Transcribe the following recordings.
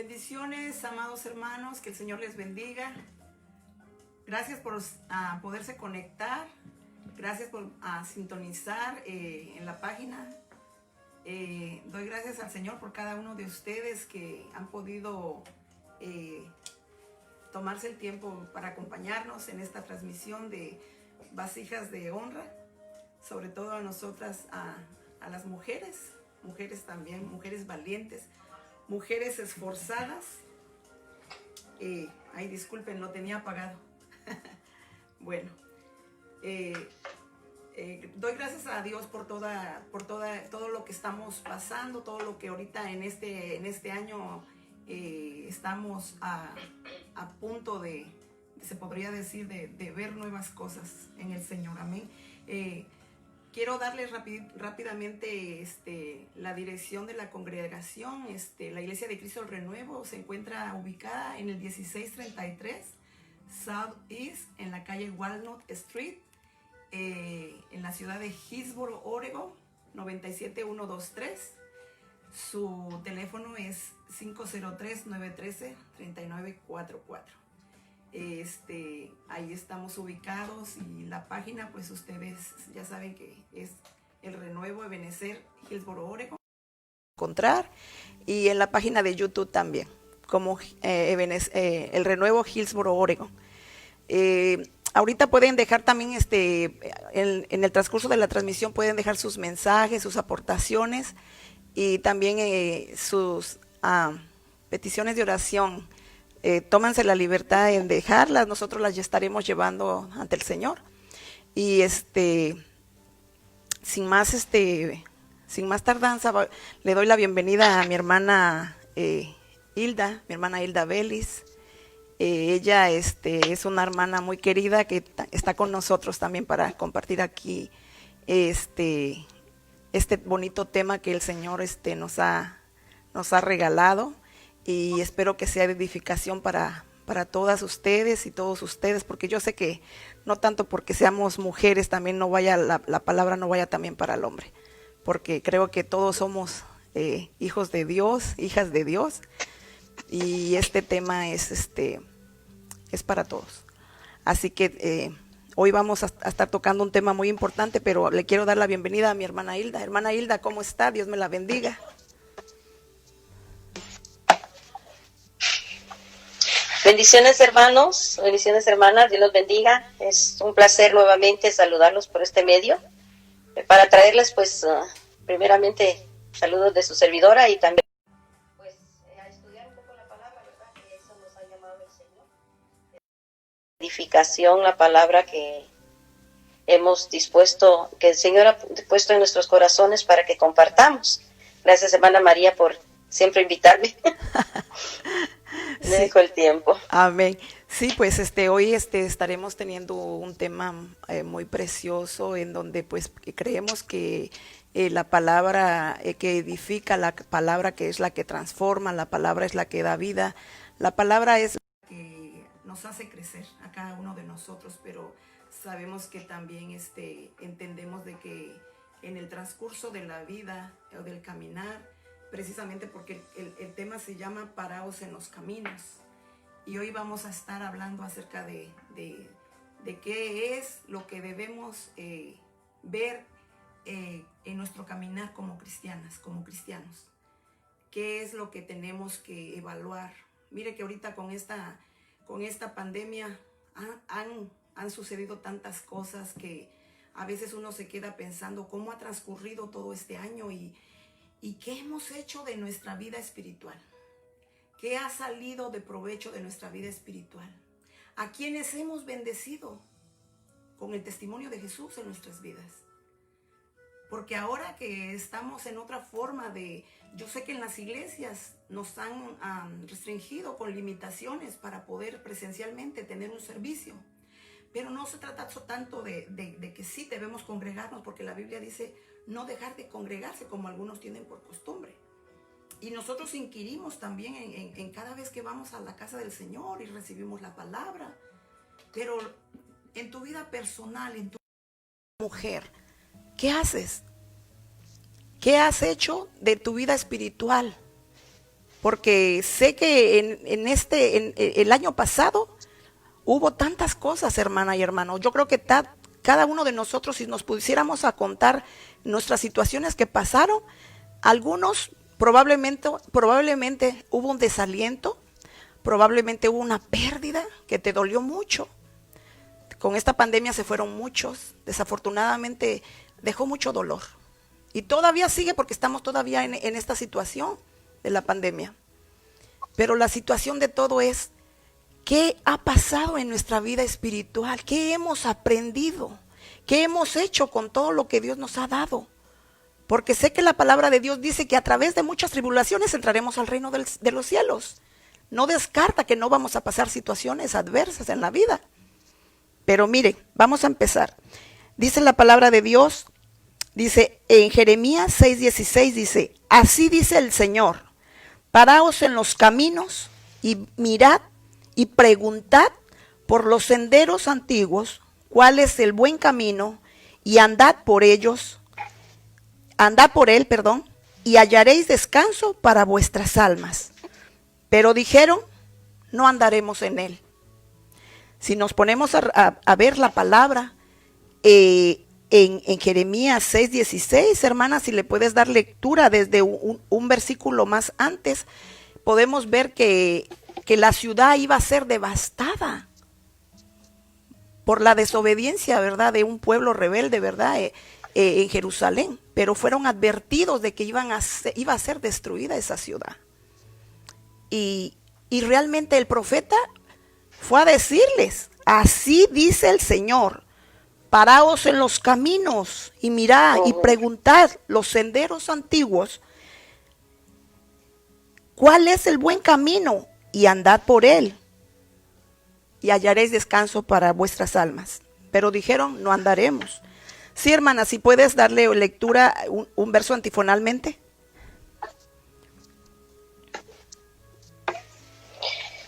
Bendiciones, amados hermanos, que el Señor les bendiga. Gracias por poderse conectar, gracias por sintonizar en la página. Doy gracias al Señor por cada uno de ustedes que han podido tomarse el tiempo para acompañarnos en esta transmisión de Vasijas de Honra, sobre todo a nosotras, a las mujeres también, mujeres valientes, mujeres esforzadas. Ay, disculpen, lo tenía apagado. Bueno, doy gracias a Dios por todo lo que estamos pasando, todo lo que ahorita en este año estamos a punto de, se podría decir, de ver nuevas cosas en el Señor. Amén. Quiero darles rápidamente la dirección de la congregación. La Iglesia de Cristo del Renuevo se encuentra ubicada en el 1633 South East, en la calle Walnut Street, en la ciudad de Hillsboro, Oregon, 97123. Su teléfono es 503-913-3944. Ahí estamos ubicados, y la página, pues ustedes ya saben que es el Renuevo Ebenezer, Hillsboro, Oregon. Encontrar, y en la página de YouTube también, como el Renuevo Hillsboro, Oregon. Ahorita pueden dejar también, en el transcurso de la transmisión, pueden dejar sus mensajes, sus aportaciones, y también sus peticiones de oración. Tómense la libertad en dejarlas, nosotros las ya estaremos llevando ante el Señor. Y sin más tardanza, le doy la bienvenida a mi hermana Hilda, Vélez. Ella es una hermana muy querida que está con nosotros también para compartir aquí este bonito tema que el Señor nos ha regalado. Y espero que sea de edificación para todas ustedes y todos ustedes, porque yo sé que no tanto porque seamos mujeres, también la palabra no vaya también para el hombre, porque creo que todos somos hijos de Dios, hijas de Dios, y este tema es para todos. Así que hoy vamos a estar tocando un tema muy importante, pero le quiero dar la bienvenida a mi hermana Hilda. Hermana Hilda, ¿cómo está? Dios me la bendiga. Bendiciones, hermanos, bendiciones, hermanas, Dios los bendiga. Es un placer nuevamente saludarlos por este medio, para traerles, pues, primeramente, saludos de su servidora, y también, pues, a estudiar un poco la palabra, ¿verdad? Que eso nos ha llamado el Señor. Edificación, la palabra que hemos dispuesto, que el Señor ha puesto en nuestros corazones para que compartamos. Gracias, hermana María, por siempre invitarme. Me dejo el tiempo. Amén. Sí, pues hoy estaremos teniendo un tema muy precioso, en donde pues creemos que la palabra que edifica, la palabra que es la que transforma, la palabra es la que da vida, la palabra es la que nos hace crecer a cada uno de nosotros, pero sabemos que también entendemos de que en el transcurso de la vida o del caminar, precisamente porque el tema se llama Paraos en los caminos, y hoy vamos a estar hablando acerca de qué es lo que debemos ver en nuestro caminar como cristianas, como cristianos. ¿Qué es lo que tenemos que evaluar? Mire que ahorita con esta pandemia han sucedido tantas cosas que a veces uno se queda pensando cómo ha transcurrido todo este año y qué hemos hecho de nuestra vida espiritual. ¿Qué ha salido de provecho de nuestra vida espiritual? ¿A quiénes hemos bendecido con el testimonio de Jesús en nuestras vidas? Porque ahora que estamos en otra forma yo sé que en las iglesias nos han restringido con limitaciones para poder presencialmente tener un servicio. Pero no se trata tanto de que sí debemos congregarnos, porque la Biblia dice no dejar de congregarse como algunos tienen por costumbre. Y nosotros inquirimos también en cada vez que vamos a la casa del Señor y recibimos la palabra. Pero en tu vida personal, en tu mujer, ¿qué haces? ¿Qué has hecho de tu vida espiritual? porque sé que en el año pasado hubo tantas cosas, hermana y hermano. Yo creo que cada uno de nosotros, si nos pusiéramos a contar nuestras situaciones que pasaron, algunos probablemente hubo un desaliento, probablemente hubo una pérdida que te dolió mucho. Con esta pandemia se fueron muchos, desafortunadamente dejó mucho dolor. Y todavía sigue porque estamos todavía en esta situación de la pandemia. Pero la situación de todo es, ¿qué ha pasado en nuestra vida espiritual? ¿Qué hemos aprendido? ¿Qué hemos hecho con todo lo que Dios nos ha dado? Porque sé que la palabra de Dios dice que a través de muchas tribulaciones entraremos al reino de los cielos. No descarta que no vamos a pasar situaciones adversas en la vida. Pero mire, vamos a empezar. Dice la palabra de Dios, dice en Jeremías 6:16, dice, así dice el Señor, paraos en los caminos y mirad y preguntad por los senderos antiguos, cuál es el buen camino, y andad por él, y hallaréis descanso para vuestras almas. Pero dijeron, no andaremos en él. Si nos ponemos a ver la palabra en Jeremías 6:16, hermana, si le puedes dar lectura desde un versículo más antes, podemos ver que la ciudad iba a ser devastada por la desobediencia, ¿verdad?, de un pueblo rebelde, ¿verdad?, en Jerusalén. Pero fueron advertidos de que iba a ser destruida esa ciudad. Y realmente el profeta fue a decirles, así dice el Señor, paraos en los caminos y mirad y preguntad los senderos antiguos, ¿cuál es el buen camino? Y andad por él, y hallaréis descanso para vuestras almas. Pero dijeron, no andaremos. Sí, hermana, si puedes darle lectura un verso antifonalmente.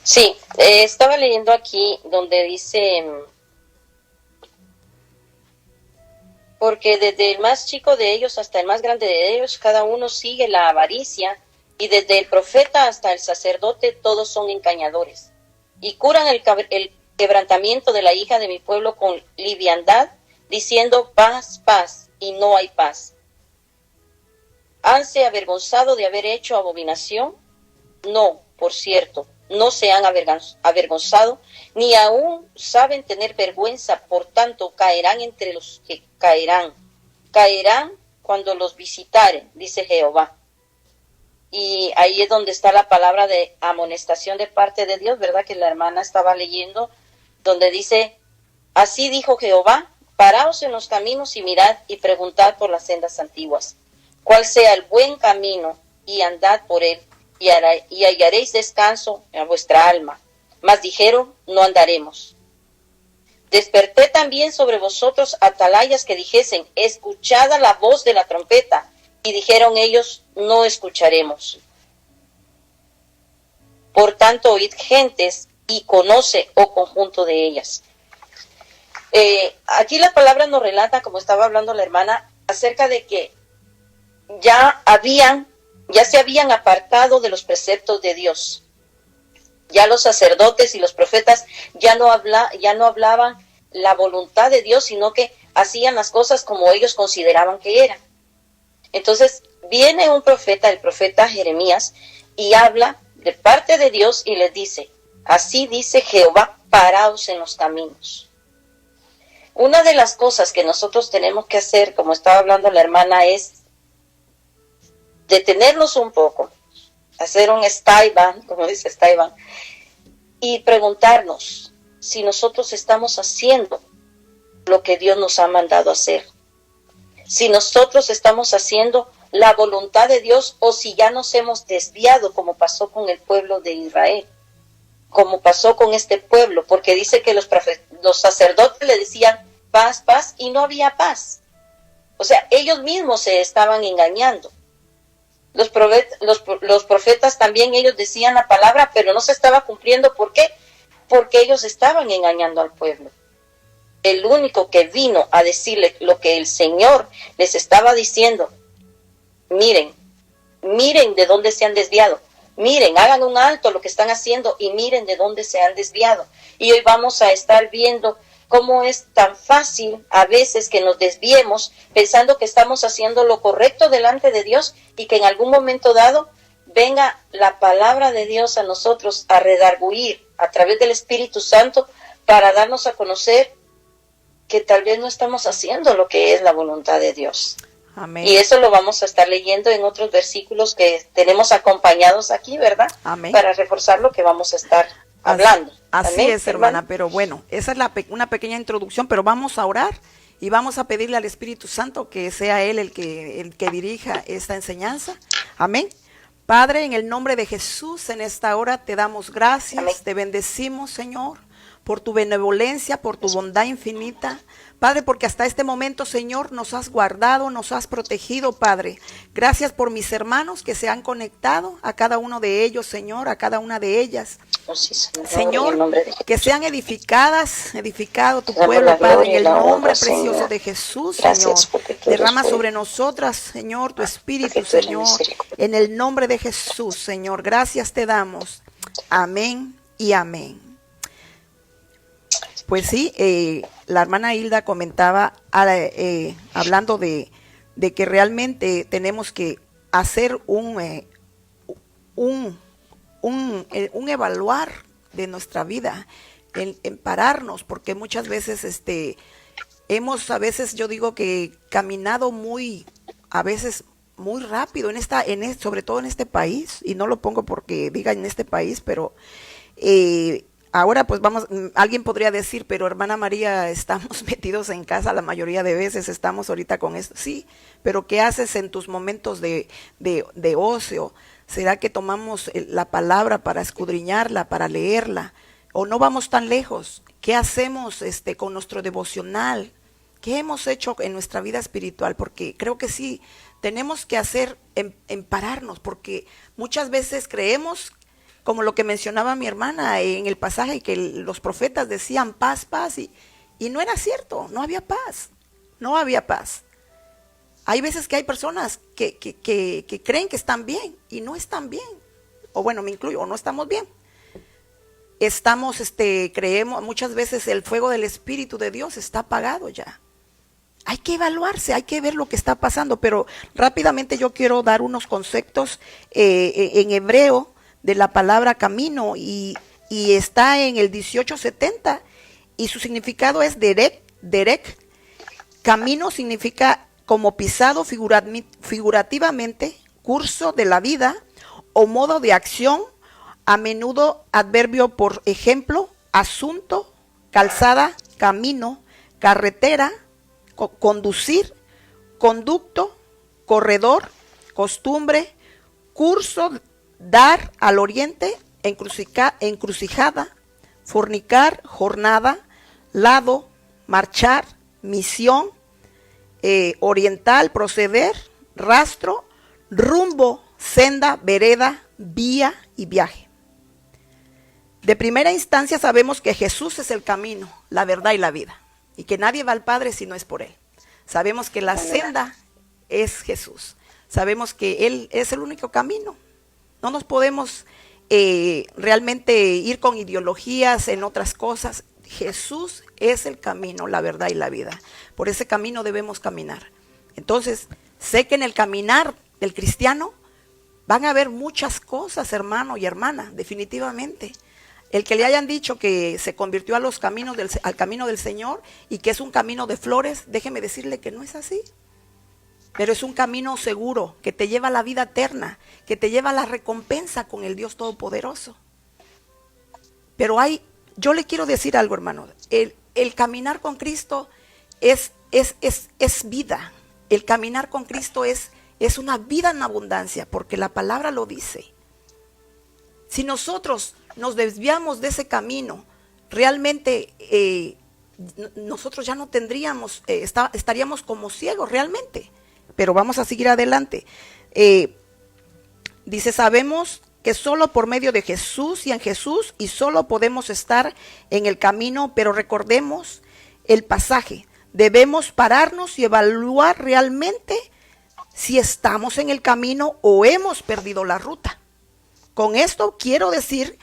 Sí, estaba leyendo aquí donde dice, porque desde el más chico de ellos hasta el más grande de ellos, cada uno sigue la avaricia, y desde el profeta hasta el sacerdote, todos son engañadores, y curan el quebrantamiento de la hija de mi pueblo con liviandad, diciendo paz, paz, y no hay paz. ¿Hanse avergonzado de haber hecho abominación? No, por cierto, no se han avergonzado, ni aún saben tener vergüenza, por tanto caerán entre los que caerán cuando los visitaren, dice Jehová. Y ahí es donde está la palabra de amonestación de parte de Dios, ¿verdad?, que la hermana estaba leyendo, donde dice, así dijo Jehová, paraos en los caminos y mirad y preguntad por las sendas antiguas, cuál sea el buen camino, y andad por él, y hallaréis descanso a vuestra alma. Mas dijeron, no andaremos. Desperté también sobre vosotros atalayas que dijesen, escuchad la voz de la trompeta. Y dijeron ellos, no escucharemos. Por tanto, oíd gentes y conoce, oh conjunto de ellas. Aquí la palabra nos relata, como estaba hablando la hermana, acerca de que ya se habían apartado de los preceptos de Dios. Ya los sacerdotes y los profetas ya no hablaban la voluntad de Dios, sino que hacían las cosas como ellos consideraban que eran. Entonces viene un profeta, el profeta Jeremías, y habla de parte de Dios y les dice, así dice Jehová, paraos en los caminos. Una de las cosas que nosotros tenemos que hacer, como estaba hablando la hermana, es detenernos un poco, hacer un Stayban, como dice Stayban, y preguntarnos si nosotros estamos haciendo lo que Dios nos ha mandado hacer, si nosotros estamos haciendo la voluntad de Dios o si ya nos hemos desviado, como pasó con el pueblo de Israel, como pasó con este pueblo, porque dice que los sacerdotes le decían paz, paz, y no había paz. O sea, ellos mismos se estaban engañando. Los profetas también, ellos decían la palabra, pero no se estaba cumpliendo. ¿Por qué? Porque ellos estaban engañando al pueblo. El único que vino a decirle lo que el Señor les estaba diciendo, miren de dónde se han desviado, miren, hagan un alto lo que están haciendo y miren de dónde se han desviado. Y hoy vamos a estar viendo cómo es tan fácil a veces que nos desviemos pensando que estamos haciendo lo correcto delante de Dios y que en algún momento dado venga la palabra de Dios a nosotros a redarguir a través del Espíritu Santo para darnos a conocer que tal vez no estamos haciendo lo que es la voluntad de Dios. Amén. Y eso lo vamos a estar leyendo en otros versículos que tenemos acompañados aquí, ¿verdad? Amén. Para reforzar lo que vamos a estar hablando. Así Amén, es, hermana, hermano. pero bueno, esa es una pequeña introducción, pero vamos a orar y vamos a pedirle al Espíritu Santo que sea Él el que dirija esta enseñanza. Amén. Padre, en el nombre de Jesús, en esta hora te damos gracias, Amén. te bendecimos, Señor, por tu benevolencia, por tu bondad infinita. Padre, porque hasta este momento, Señor, nos has guardado, nos has protegido, Padre. Gracias por mis hermanos que se han conectado, a cada uno de ellos, Señor, a cada una de ellas. Oh, sí, Señor, en Señor, el nombre de Jesús. que sean edificado tu Te damos pueblo, la Padre, gloria en y el la honra, nombre precioso Señor. de Jesús, Gracias, Señor. porque tú eres Derrama bueno. sobre nosotras, Señor, tu Espíritu, Porque tú eres Señor, misericordia. en el nombre de Jesús, Señor. Gracias te damos. Amén y amén. Pues sí, la hermana Hilda comentaba, hablando de que realmente tenemos que hacer un evaluar de nuestra vida, en pararnos, porque muchas veces hemos, a veces yo digo que caminado a veces muy rápido sobre todo en este país, y no lo pongo porque diga en este país, pero ahora pues alguien podría decir, pero hermana María, estamos metidos en casa la mayoría de veces, estamos ahorita con esto. Sí, pero ¿qué haces en tus momentos de ocio? ¿Será que tomamos la palabra para escudriñarla, para leerla? ¿O no vamos tan lejos? ¿Qué hacemos con nuestro devocional? ¿Qué hemos hecho en nuestra vida espiritual? Porque creo que sí, tenemos que hacer en pararnos, porque muchas veces creemos, como lo que mencionaba mi hermana en el pasaje, que los profetas decían paz, paz, y no era cierto, no había paz, no había paz. Hay veces que hay personas que creen que están bien y no están bien, o bueno, me incluyo, o no estamos bien. Creemos, muchas veces el fuego del Espíritu de Dios está apagado ya. Hay que evaluarse, hay que ver lo que está pasando, pero rápidamente yo quiero dar unos conceptos en hebreo de la palabra camino, y está en el 1870, y su significado es derek. Camino significa como pisado figurativamente, curso de la vida o modo de acción, a menudo adverbio, por ejemplo, asunto, calzada, camino, carretera, conducir, conducto, corredor, costumbre, curso, dar al oriente, encrucijada, fornicar, jornada, lado, marchar, misión, oriental, proceder, rastro, rumbo, senda, vereda, vía y viaje. De primera instancia sabemos que Jesús es el camino, la verdad y la vida, y que nadie va al Padre si no es por Él. Sabemos que la senda es Jesús, sabemos que Él es el único camino. No nos podemos realmente ir con ideologías en otras cosas. Jesús es el camino, la verdad y la vida. Por ese camino debemos caminar. Entonces, sé que en el caminar del cristiano van a haber muchas cosas, hermano y hermana, definitivamente. El que le hayan dicho que se convirtió al camino del Señor y que es un camino de flores, déjeme decirle que no es así. Pero es un camino seguro que te lleva a la vida eterna, que te lleva a la recompensa con el Dios Todopoderoso. Pero yo le quiero decir algo, hermano. El caminar con Cristo es vida. El caminar con Cristo es una vida en abundancia, porque la palabra lo dice. Si nosotros nos desviamos de ese camino, realmente nosotros ya no tendríamos, estaríamos como ciegos realmente. Pero vamos a seguir adelante. Dice, sabemos que solo por medio de Jesús y en Jesús, y solo podemos estar en el camino, pero recordemos el pasaje. Debemos pararnos y evaluar realmente si estamos en el camino o hemos perdido la ruta. Con esto quiero decir,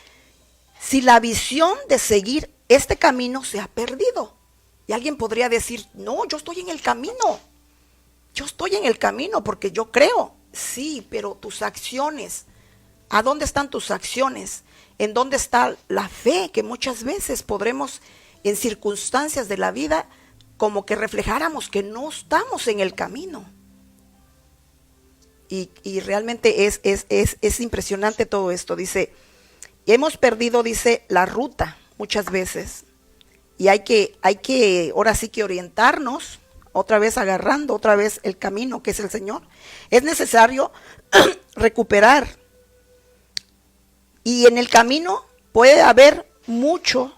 si la visión de seguir este camino se ha perdido. Y alguien podría decir, no, yo estoy en el camino. Yo estoy en el camino porque yo creo. Sí, pero tus acciones, ¿a dónde están tus acciones? ¿En dónde está la fe? Que muchas veces podremos, en circunstancias de la vida, como que reflejáramos que no estamos en el camino. Y realmente es impresionante todo esto. Dice, hemos perdido, dice, la ruta muchas veces. Y hay que ahora sí que orientarnos, otra vez agarrando otra vez el camino que es el Señor. Es necesario recuperar. Y en el camino puede haber muchos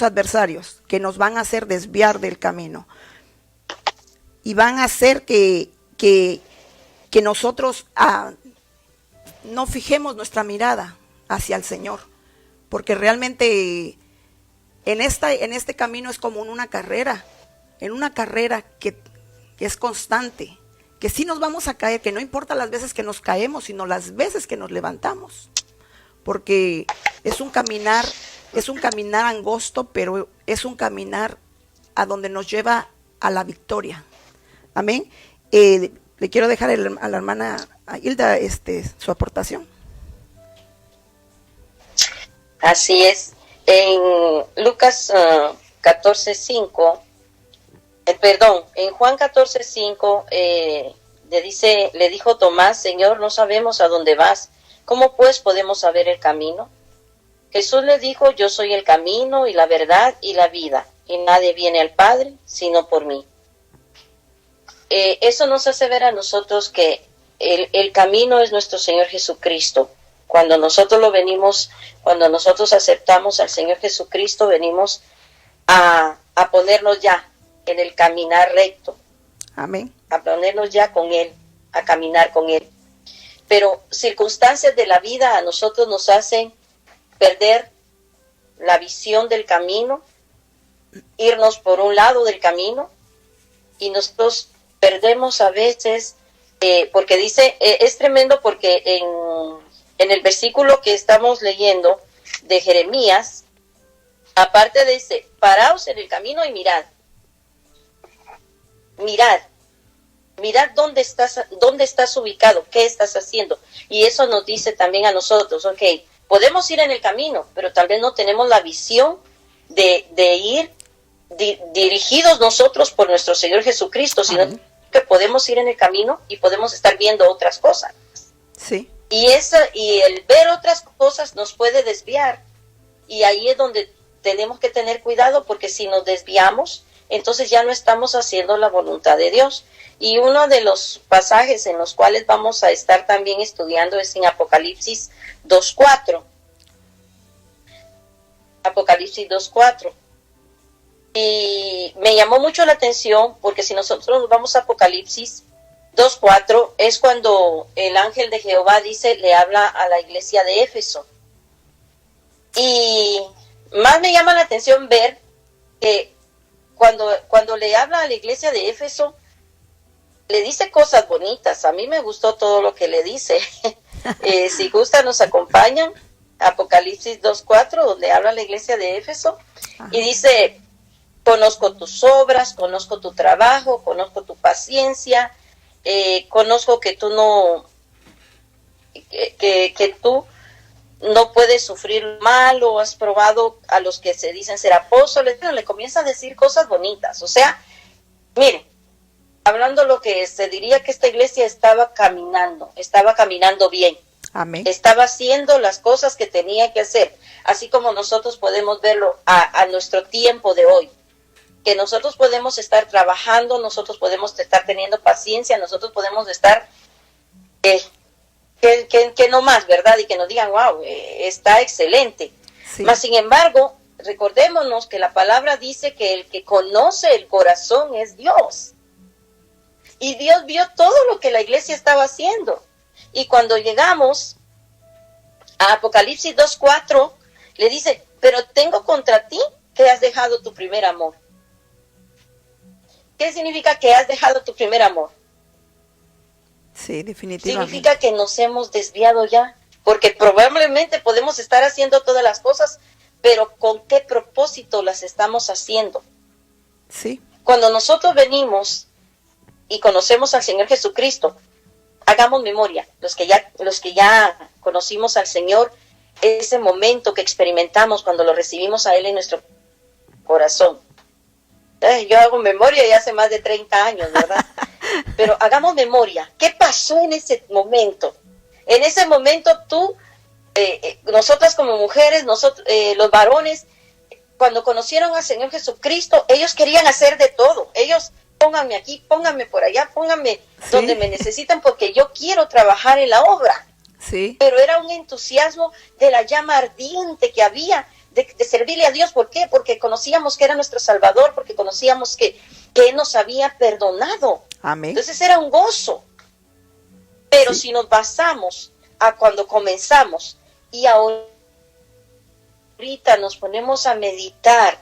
adversarios que nos van a hacer desviar del camino. Y van a hacer que nosotros no fijemos nuestra mirada hacia el Señor. Porque realmente en este camino es como en una carrera que es constante, que sí nos vamos a caer, que no importa las veces que nos caemos, sino las veces que nos levantamos, porque es un caminar angosto, pero es un caminar a donde nos lleva a la victoria. Amén. Le quiero dejar a la hermana Hilda su aportación. Así es. En Lucas 14:5, en Juan 14:5 le dijo Tomás, Señor, no sabemos a dónde vas, ¿cómo pues podemos saber el camino? Jesús le dijo, yo soy el camino y la verdad y la vida, y nadie viene al Padre sino por mí. Eso nos hace ver a nosotros que el camino es nuestro Señor Jesucristo. Cuando nosotros aceptamos al Señor Jesucristo, venimos a ponernos ya en el caminar recto. Amén. A ponernos ya con Él, a caminar con Él. Pero circunstancias de la vida a nosotros nos hacen perder la visión del camino, irnos por un lado del camino, y nosotros perdemos a veces, porque dice, es tremendo porque en el versículo que estamos leyendo de Jeremías, aparte de ese, paraos en el camino y mirad dónde estás ubicado, qué estás haciendo. Y eso nos dice también a nosotros, ok, podemos ir en el camino, pero tal vez no tenemos la visión de ir dirigidos nosotros por nuestro Señor Jesucristo, sino que podemos ir en el camino y podemos estar viendo otras cosas. Sí. Y el ver otras cosas nos puede desviar, y ahí es donde tenemos que tener cuidado, porque si nos desviamos, entonces ya no estamos haciendo la voluntad de Dios. Y uno de los pasajes en los cuales vamos a estar también estudiando es en Apocalipsis 2:4. Apocalipsis 2:4. Y me llamó mucho la atención, porque si nosotros nos vamos a Apocalipsis 2:4, es cuando el ángel de Jehová le habla a la iglesia de Éfeso. Y más me llama la atención ver que cuando le habla a la iglesia de Éfeso, le dice cosas bonitas. A mí me gustó todo lo que le dice. Si gusta, nos acompañan. Apocalipsis 2:4, donde habla la iglesia de Éfeso. Y dice, conozco tus obras, conozco tu trabajo, conozco tu paciencia, conozco que tú que tú no puedes sufrir mal, o has probado a los que se dicen ser apóstoles. Pero le comienza a decir cosas bonitas. O sea, miren, hablando lo que se diría que esta iglesia estaba caminando bien. Amén. Estaba haciendo las cosas que tenía que hacer, así como nosotros podemos verlo a nuestro tiempo de hoy, que nosotros podemos estar trabajando, nosotros podemos estar teniendo paciencia, nosotros podemos estar que no más, ¿verdad? Y que nos digan, wow, está excelente. Sí. Mas, sin embargo, recordémonos que la palabra dice que el que conoce el corazón es Dios. Y Dios vio todo lo que la iglesia estaba haciendo. Y cuando llegamos a Apocalipsis 2:4, le dice, pero tengo contra ti que has dejado tu primer amor. ¿Qué significa que has dejado tu primer amor? Sí, definitivamente. Significa que nos hemos desviado ya. porque probablemente podemos estar haciendo todas las cosas, pero ¿con qué propósito las estamos haciendo? Sí. Cuando nosotros venimos y conocemos al Señor Jesucristo, hagamos memoria, los que ya conocimos al Señor, ese momento que experimentamos cuando lo recibimos a Él en nuestro corazón. Yo hago memoria ya hace más de 30 años, ¿verdad? Pero hagamos memoria, ¿qué pasó en ese momento? En ese momento nosotras como mujeres, los varones, cuando conocieron al Señor Jesucristo, ellos querían hacer de todo. Ellos, pónganme aquí, pónganme por allá, pónganme donde me necesitan, porque yo quiero trabajar en la obra. Sí. Pero era un entusiasmo de la llama ardiente que había de servirle a Dios. ¿Por qué? Porque conocíamos que era nuestro Salvador, porque conocíamos que Él nos había perdonado. Amén. Entonces era un gozo. Pero si nos basamos a cuando comenzamos y ahorita nos ponemos a meditar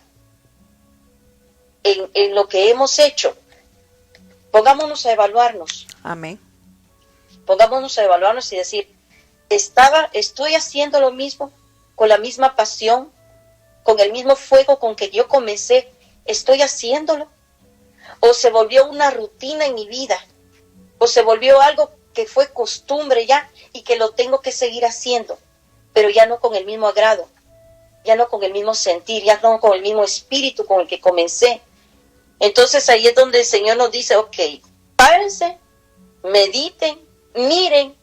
en lo que hemos hecho, pongámonos a evaluarnos. Amén. Pongámonos a evaluarnos y decir, estoy haciendo lo mismo, con la misma pasión, con el mismo fuego con que yo comencé, estoy haciéndolo, o se volvió una rutina en mi vida, o se volvió algo que fue costumbre ya y que lo tengo que seguir haciendo, pero ya no con el mismo agrado, ya no con el mismo sentir, ya no con el mismo espíritu con el que comencé. Entonces ahí es donde el Señor nos dice, ok, párense, mediten, miren,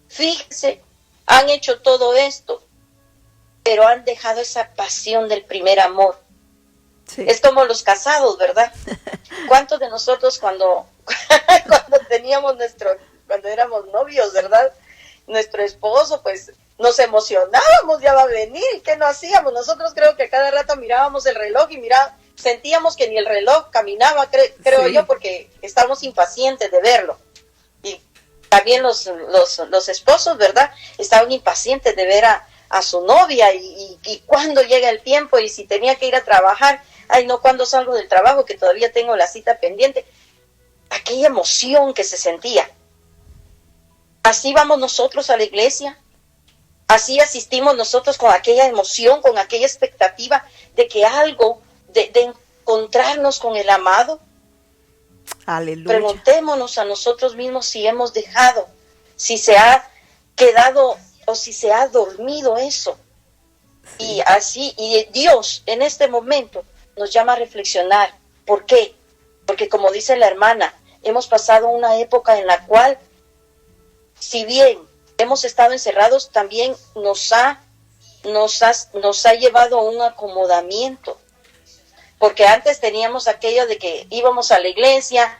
fíjense, han hecho todo esto, pero han dejado esa pasión del primer amor. Sí. Es como los casados, ¿verdad? ¿Cuántos de nosotros cuando cuando éramos novios, ¿verdad? Nuestro esposo, pues nos emocionábamos, ya va a venir, ¿qué no hacíamos? Nosotros creo que cada rato mirábamos el reloj y sentíamos que ni el reloj caminaba, creo yo, porque estábamos impacientes de verlo. Y también los esposos, ¿verdad? Estaban impacientes de ver a su novia y cuándo llega el tiempo, y si tenía que ir a trabajar, ay no, cuándo salgo del trabajo, que todavía tengo la cita pendiente. Aquella emoción que se sentía. Así vamos nosotros a la iglesia, así asistimos nosotros con aquella emoción, con aquella expectativa de que algo, de encontrarnos con el amado. Aleluya. Preguntémonos a nosotros mismos si hemos dejado, si se ha quedado o si se ha dormido eso. Sí. Y Dios en este momento nos llama a reflexionar. ¿Por qué? Porque como dice la hermana, hemos pasado una época en la cual, si bien hemos estado encerrados, también nos ha llevado a un acomodamiento. Porque antes teníamos aquello de que íbamos a la iglesia,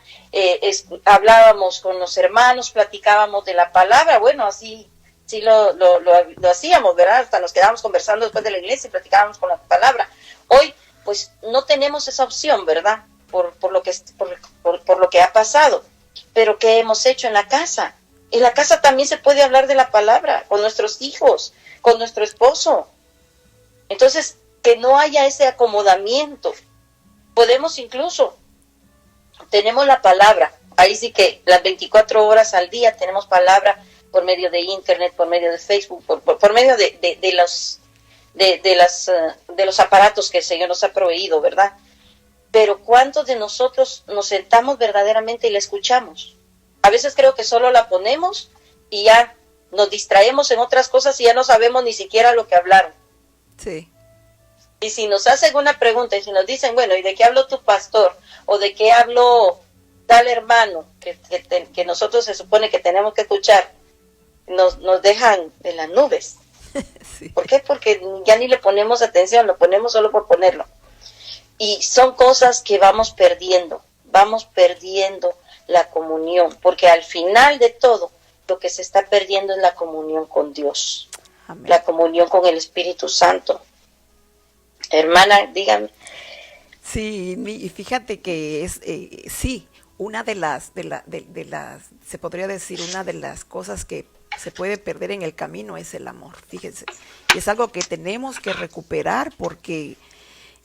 hablábamos con los hermanos, platicábamos de la palabra, bueno, así lo hacíamos, ¿verdad? Hasta nos quedábamos conversando después de la iglesia y platicábamos con la palabra. Hoy, pues, no tenemos esa opción, ¿verdad? Por lo que ha pasado. Pero ¿qué hemos hecho en la casa? En la casa también se puede hablar de la palabra, con nuestros hijos, con nuestro esposo. Entonces, que no haya ese acomodamiento. Podemos incluso, tenemos la palabra, ahí sí que las 24 horas al día tenemos palabra por medio de internet, por medio de Facebook, por medio de los aparatos que el Señor nos ha proveído, ¿verdad? Pero ¿cuántos de nosotros nos sentamos verdaderamente y la escuchamos? A veces creo que solo la ponemos y ya nos distraemos en otras cosas y ya no sabemos ni siquiera lo que hablaron. Sí. Y si nos hacen una pregunta y si nos dicen, bueno, ¿y de qué habló tu pastor? ¿O de qué habló tal hermano que nosotros se supone que tenemos que escuchar? Nos dejan en las nubes. Sí. ¿Por qué? Porque ya ni le ponemos atención, lo ponemos solo por ponerlo. Y son cosas que vamos perdiendo la comunión, porque al final de todo, lo que se está perdiendo es la comunión con Dios. Amén. La comunión con el Espíritu Santo. Hermana, dígame. Sí, y fíjate que es, sí, una de las, se podría decir, una de las cosas que se puede perder en el camino es el amor, fíjense. Y es algo que tenemos que recuperar porque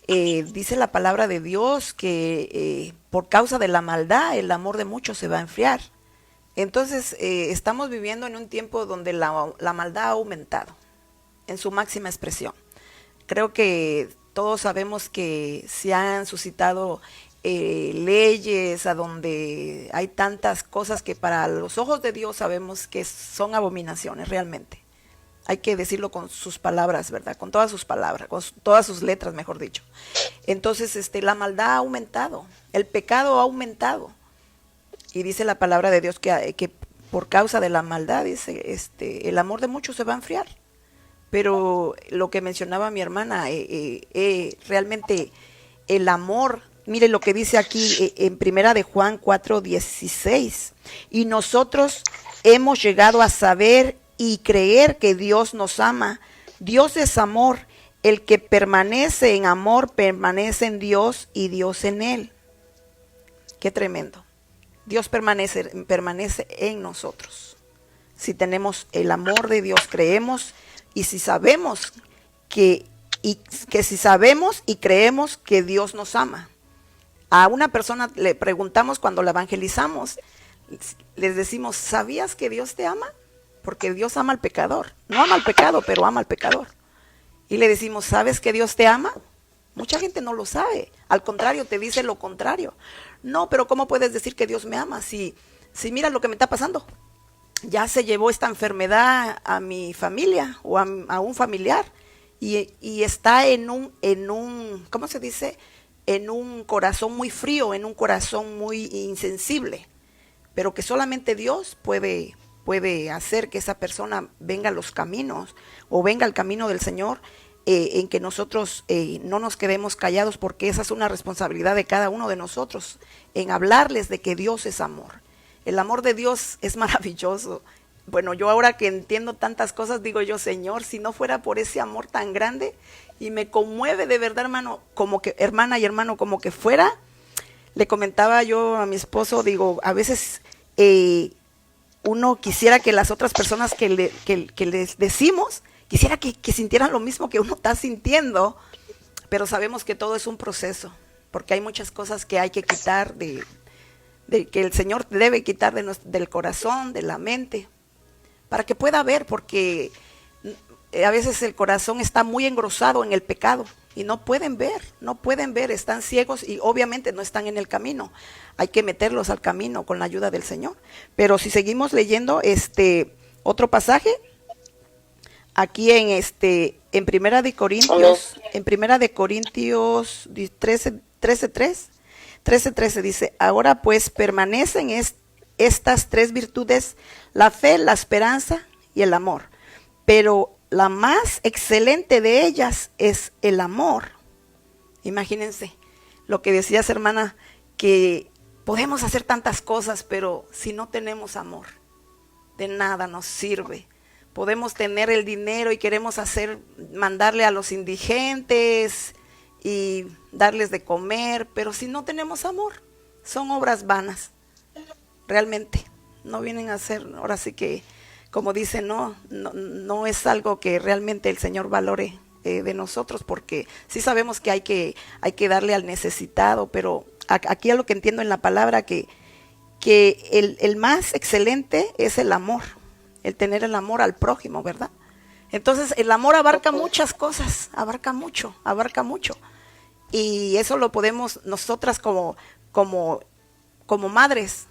dice la palabra de Dios que por causa de la maldad el amor de muchos se va a enfriar. Entonces, estamos viviendo en un tiempo donde la maldad ha aumentado en su máxima expresión. Creo que todos sabemos que se han suscitado leyes a donde hay tantas cosas que para los ojos de Dios sabemos que son abominaciones realmente. Hay que decirlo con sus palabras, ¿verdad? Con todas sus palabras, con todas sus letras, mejor dicho. Entonces, la maldad ha aumentado, el pecado ha aumentado. Y dice la palabra de Dios que por causa de la maldad, dice, el amor de muchos se va a enfriar. Pero lo que mencionaba mi hermana, realmente el amor, mire lo que dice aquí en primera de Juan 4:16. Y nosotros hemos llegado a saber y creer que Dios nos ama. Dios es amor. El que permanece en amor permanece en Dios y Dios en él. Qué tremendo. Dios permanece en nosotros. Si tenemos el amor de Dios, creemos, y si sabemos que si sabemos y creemos que Dios nos ama. A una persona le preguntamos cuando la evangelizamos, les decimos, ¿sabías que Dios te ama? Porque Dios ama al pecador. No ama al pecado, pero ama al pecador. Y le decimos, ¿sabes que Dios te ama? Mucha gente no lo sabe. Al contrario, te dice lo contrario. No, pero ¿cómo puedes decir que Dios me ama si mira lo que me está pasando? Ya se llevó esta enfermedad a mi familia o a un familiar y está en un, ¿cómo se dice? En un corazón muy frío, en un corazón muy insensible, pero que solamente Dios puede hacer que esa persona venga a los caminos o venga al camino del Señor, en que nosotros no nos quedemos callados, porque esa es una responsabilidad de cada uno de nosotros, en hablarles de que Dios es amor. El amor de Dios es maravilloso. Bueno, yo ahora que entiendo tantas cosas, digo yo, Señor, si no fuera por ese amor tan grande, y me conmueve de verdad, hermano, como que, hermana y hermano, como que fuera, le comentaba yo a mi esposo, digo, a veces uno quisiera que las otras personas que les decimos, quisiera que sintieran lo mismo que uno está sintiendo, pero sabemos que todo es un proceso, porque hay muchas cosas que hay que quitar de que el Señor debe quitar del corazón, de la mente, para que pueda ver, porque a veces el corazón está muy engrosado en el pecado y no pueden ver, están ciegos y obviamente no están en el camino. Hay que meterlos al camino con la ayuda del Señor. Pero si seguimos leyendo otro pasaje, aquí en Primera de Corintios, en Primera de Corintios 13:13 dice, ahora pues permanecen estas tres virtudes, la fe, la esperanza y el amor, pero la más excelente de ellas es el amor. Imagínense lo que decías, hermana, que podemos hacer tantas cosas, pero si no tenemos amor, de nada nos sirve. Podemos tener el dinero y queremos mandarle a los indigentes y darles de comer, pero si no tenemos amor, son obras vanas. Realmente no vienen a ser, ahora sí que, como dicen, no es algo que realmente el Señor valore de nosotros, porque sí sabemos que hay que darle al necesitado, pero aquí a lo que entiendo en la palabra, que el más excelente es el amor, el tener el amor al prójimo, ¿verdad? Entonces el amor abarca muchas cosas, abarca mucho, y eso lo podemos nosotras como madres.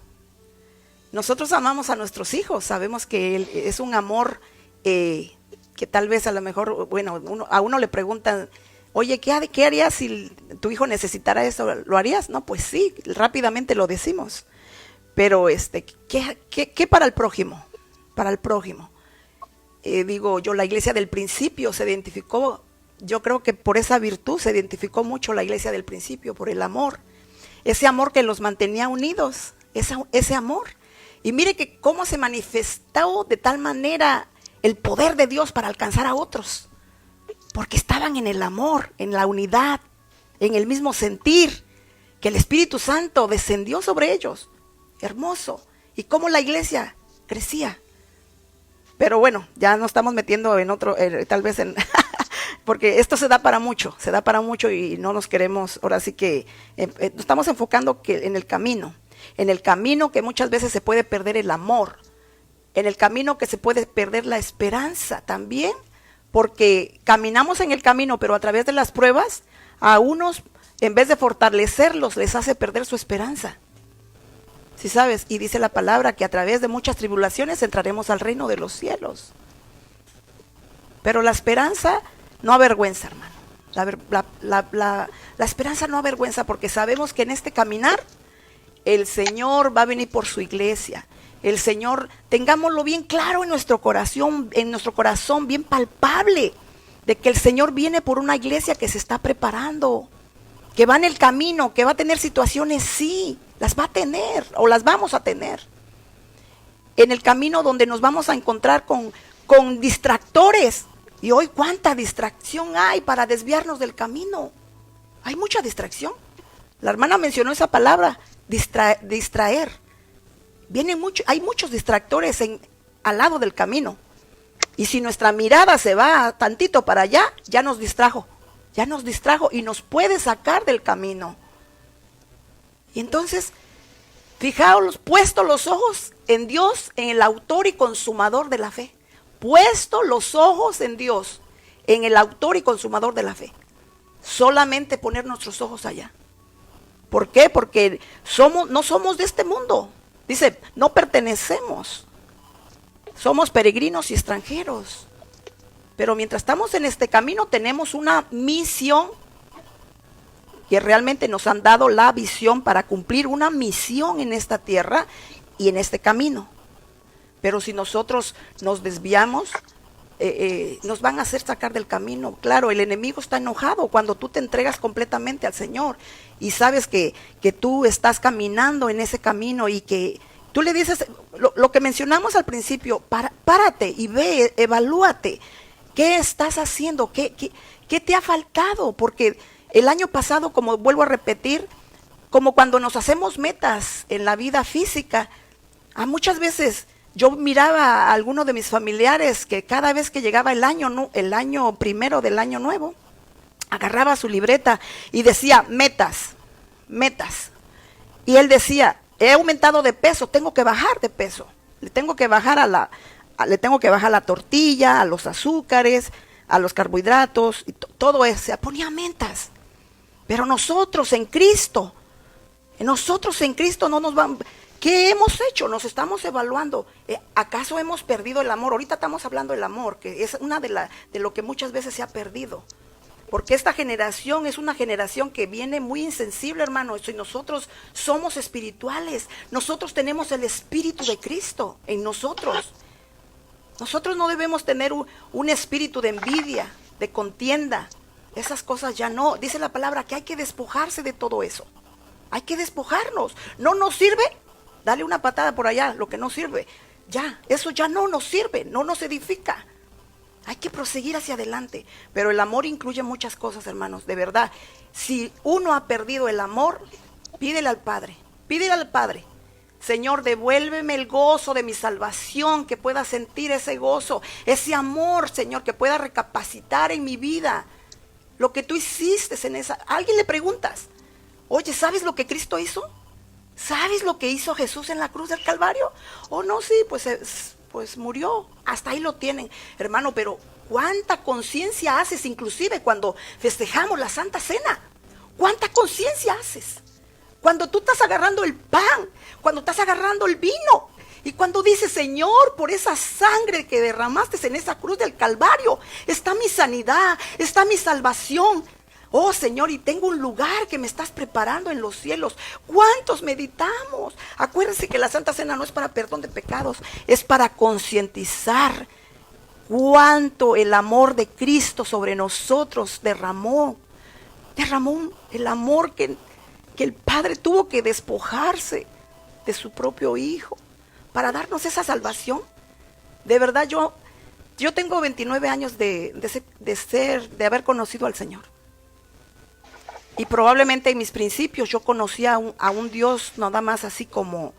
Nosotros amamos a nuestros hijos, sabemos que es un amor que tal vez a lo mejor, bueno, a uno le preguntan, oye, ¿qué harías si tu hijo necesitara eso? ¿Lo harías? No, pues sí, rápidamente lo decimos. Pero ¿qué para el prójimo? Para el prójimo. Digo yo, la iglesia del principio se identificó, yo creo que por esa virtud se identificó mucho la iglesia del principio, por el amor. Ese amor que los mantenía unidos, ese amor. Y mire que cómo se manifestó de tal manera el poder de Dios para alcanzar a otros. Porque estaban en el amor, en la unidad, en el mismo sentir, que el Espíritu Santo descendió sobre ellos. Hermoso. Y cómo la iglesia crecía. Pero bueno, ya nos estamos metiendo en otro, tal vez en... porque esto se da para mucho y no nos queremos, ahora sí que nos estamos enfocando en el camino. en el camino que muchas veces se puede perder el amor, en el camino que se puede perder la esperanza también, porque caminamos en el camino, pero a través de las pruebas, a unos, en vez de fortalecerlos, les hace perder su esperanza. ¿Sí sabes? Y dice la palabra que a través de muchas tribulaciones entraremos al reino de los cielos. Pero la esperanza no avergüenza, hermano. La esperanza no avergüenza, porque sabemos que en este caminar el Señor va a venir por su iglesia. El Señor, tengámoslo bien claro en nuestro corazón, bien palpable, de que el Señor viene por una iglesia que se está preparando, que va en el camino, que va a tener situaciones, sí, las va a tener o las vamos a tener. En el camino donde nos vamos a encontrar con distractores. Y hoy cuánta distracción hay para desviarnos del camino. Hay mucha distracción. La hermana mencionó esa palabra, distraer. Hay muchos distractores al lado del camino. Y si nuestra mirada se va tantito para allá, ya nos distrajo y nos puede sacar del camino. Y entonces, fijaos, puesto los ojos en Dios, en el autor y consumador de la fe. Puesto los ojos en Dios, en el autor y consumador de la fe. Solamente poner nuestros ojos allá. ¿Por qué? Porque no somos de este mundo. Dice, no pertenecemos. Somos peregrinos y extranjeros. Pero mientras estamos en este camino tenemos una misión, que realmente nos han dado la visión para cumplir una misión en esta tierra y en este camino. Pero si nosotros nos desviamos, nos van a hacer sacar del camino. Claro, el enemigo está enojado cuando tú te entregas completamente al Señor y sabes que tú estás caminando en ese camino y que tú le dices, lo que mencionamos al principio, párate y ve, evalúate. ¿Qué estás haciendo? ¿Qué te ha faltado? Porque el año pasado, como vuelvo a repetir, como cuando nos hacemos metas en la vida física, a muchas veces yo miraba a algunos de mis familiares que cada vez que llegaba el año primero del año nuevo, agarraba su libreta y decía metas. Y él decía, he aumentado de peso, tengo que bajar de peso. Le tengo que bajar la tortilla, a los azúcares, a los carbohidratos, y todo eso. Se ponía metas. Pero nosotros en Cristo no nos vamos. ¿Qué hemos hecho? Nos estamos evaluando. ¿Acaso hemos perdido el amor? Ahorita estamos hablando del amor, que es una de lo que muchas veces se ha perdido. Porque esta generación es una generación que viene muy insensible, hermano. Y nosotros somos espirituales. Nosotros tenemos el Espíritu de Cristo en nosotros. Nosotros no debemos tener un espíritu de envidia, de contienda. Esas cosas ya no. Dice la palabra que hay que despojarse de todo eso. Hay que despojarnos. ¿No nos sirve? Dale una patada por allá, lo que no sirve. Ya, eso ya no nos sirve, no nos edifica. Hay que proseguir hacia adelante. Pero el amor incluye muchas cosas, hermanos, de verdad. Si uno ha perdido el amor, pídele al Padre. Señor, devuélveme el gozo de mi salvación, que pueda sentir ese gozo, ese amor, Señor, que pueda recapacitar en mi vida lo que tú hiciste en esa. ¿A alguien le preguntas? Oye, ¿sabes lo que Cristo hizo? ¿Sabes lo que hizo Jesús en la cruz del Calvario? Oh, no, sí, pues murió. Hasta ahí lo tienen, hermano, pero ¿cuánta conciencia haces inclusive cuando festejamos la Santa Cena? ¿Cuánta conciencia haces? Cuando tú estás agarrando el pan, cuando estás agarrando el vino, y cuando dices, Señor, por esa sangre que derramaste en esa cruz del Calvario, está mi sanidad, está mi salvación. Oh, Señor, y tengo un lugar que me estás preparando en los cielos. ¿Cuántos meditamos? Acuérdense que la Santa Cena no es para perdón de pecados, es para concientizar cuánto el amor de Cristo sobre nosotros derramó. Derramó el amor que el Padre tuvo que despojarse de su propio Hijo para darnos esa salvación. De verdad, yo tengo 29 años de haber conocido al Señor. Y probablemente en mis principios yo conocía a un Dios nada más así como,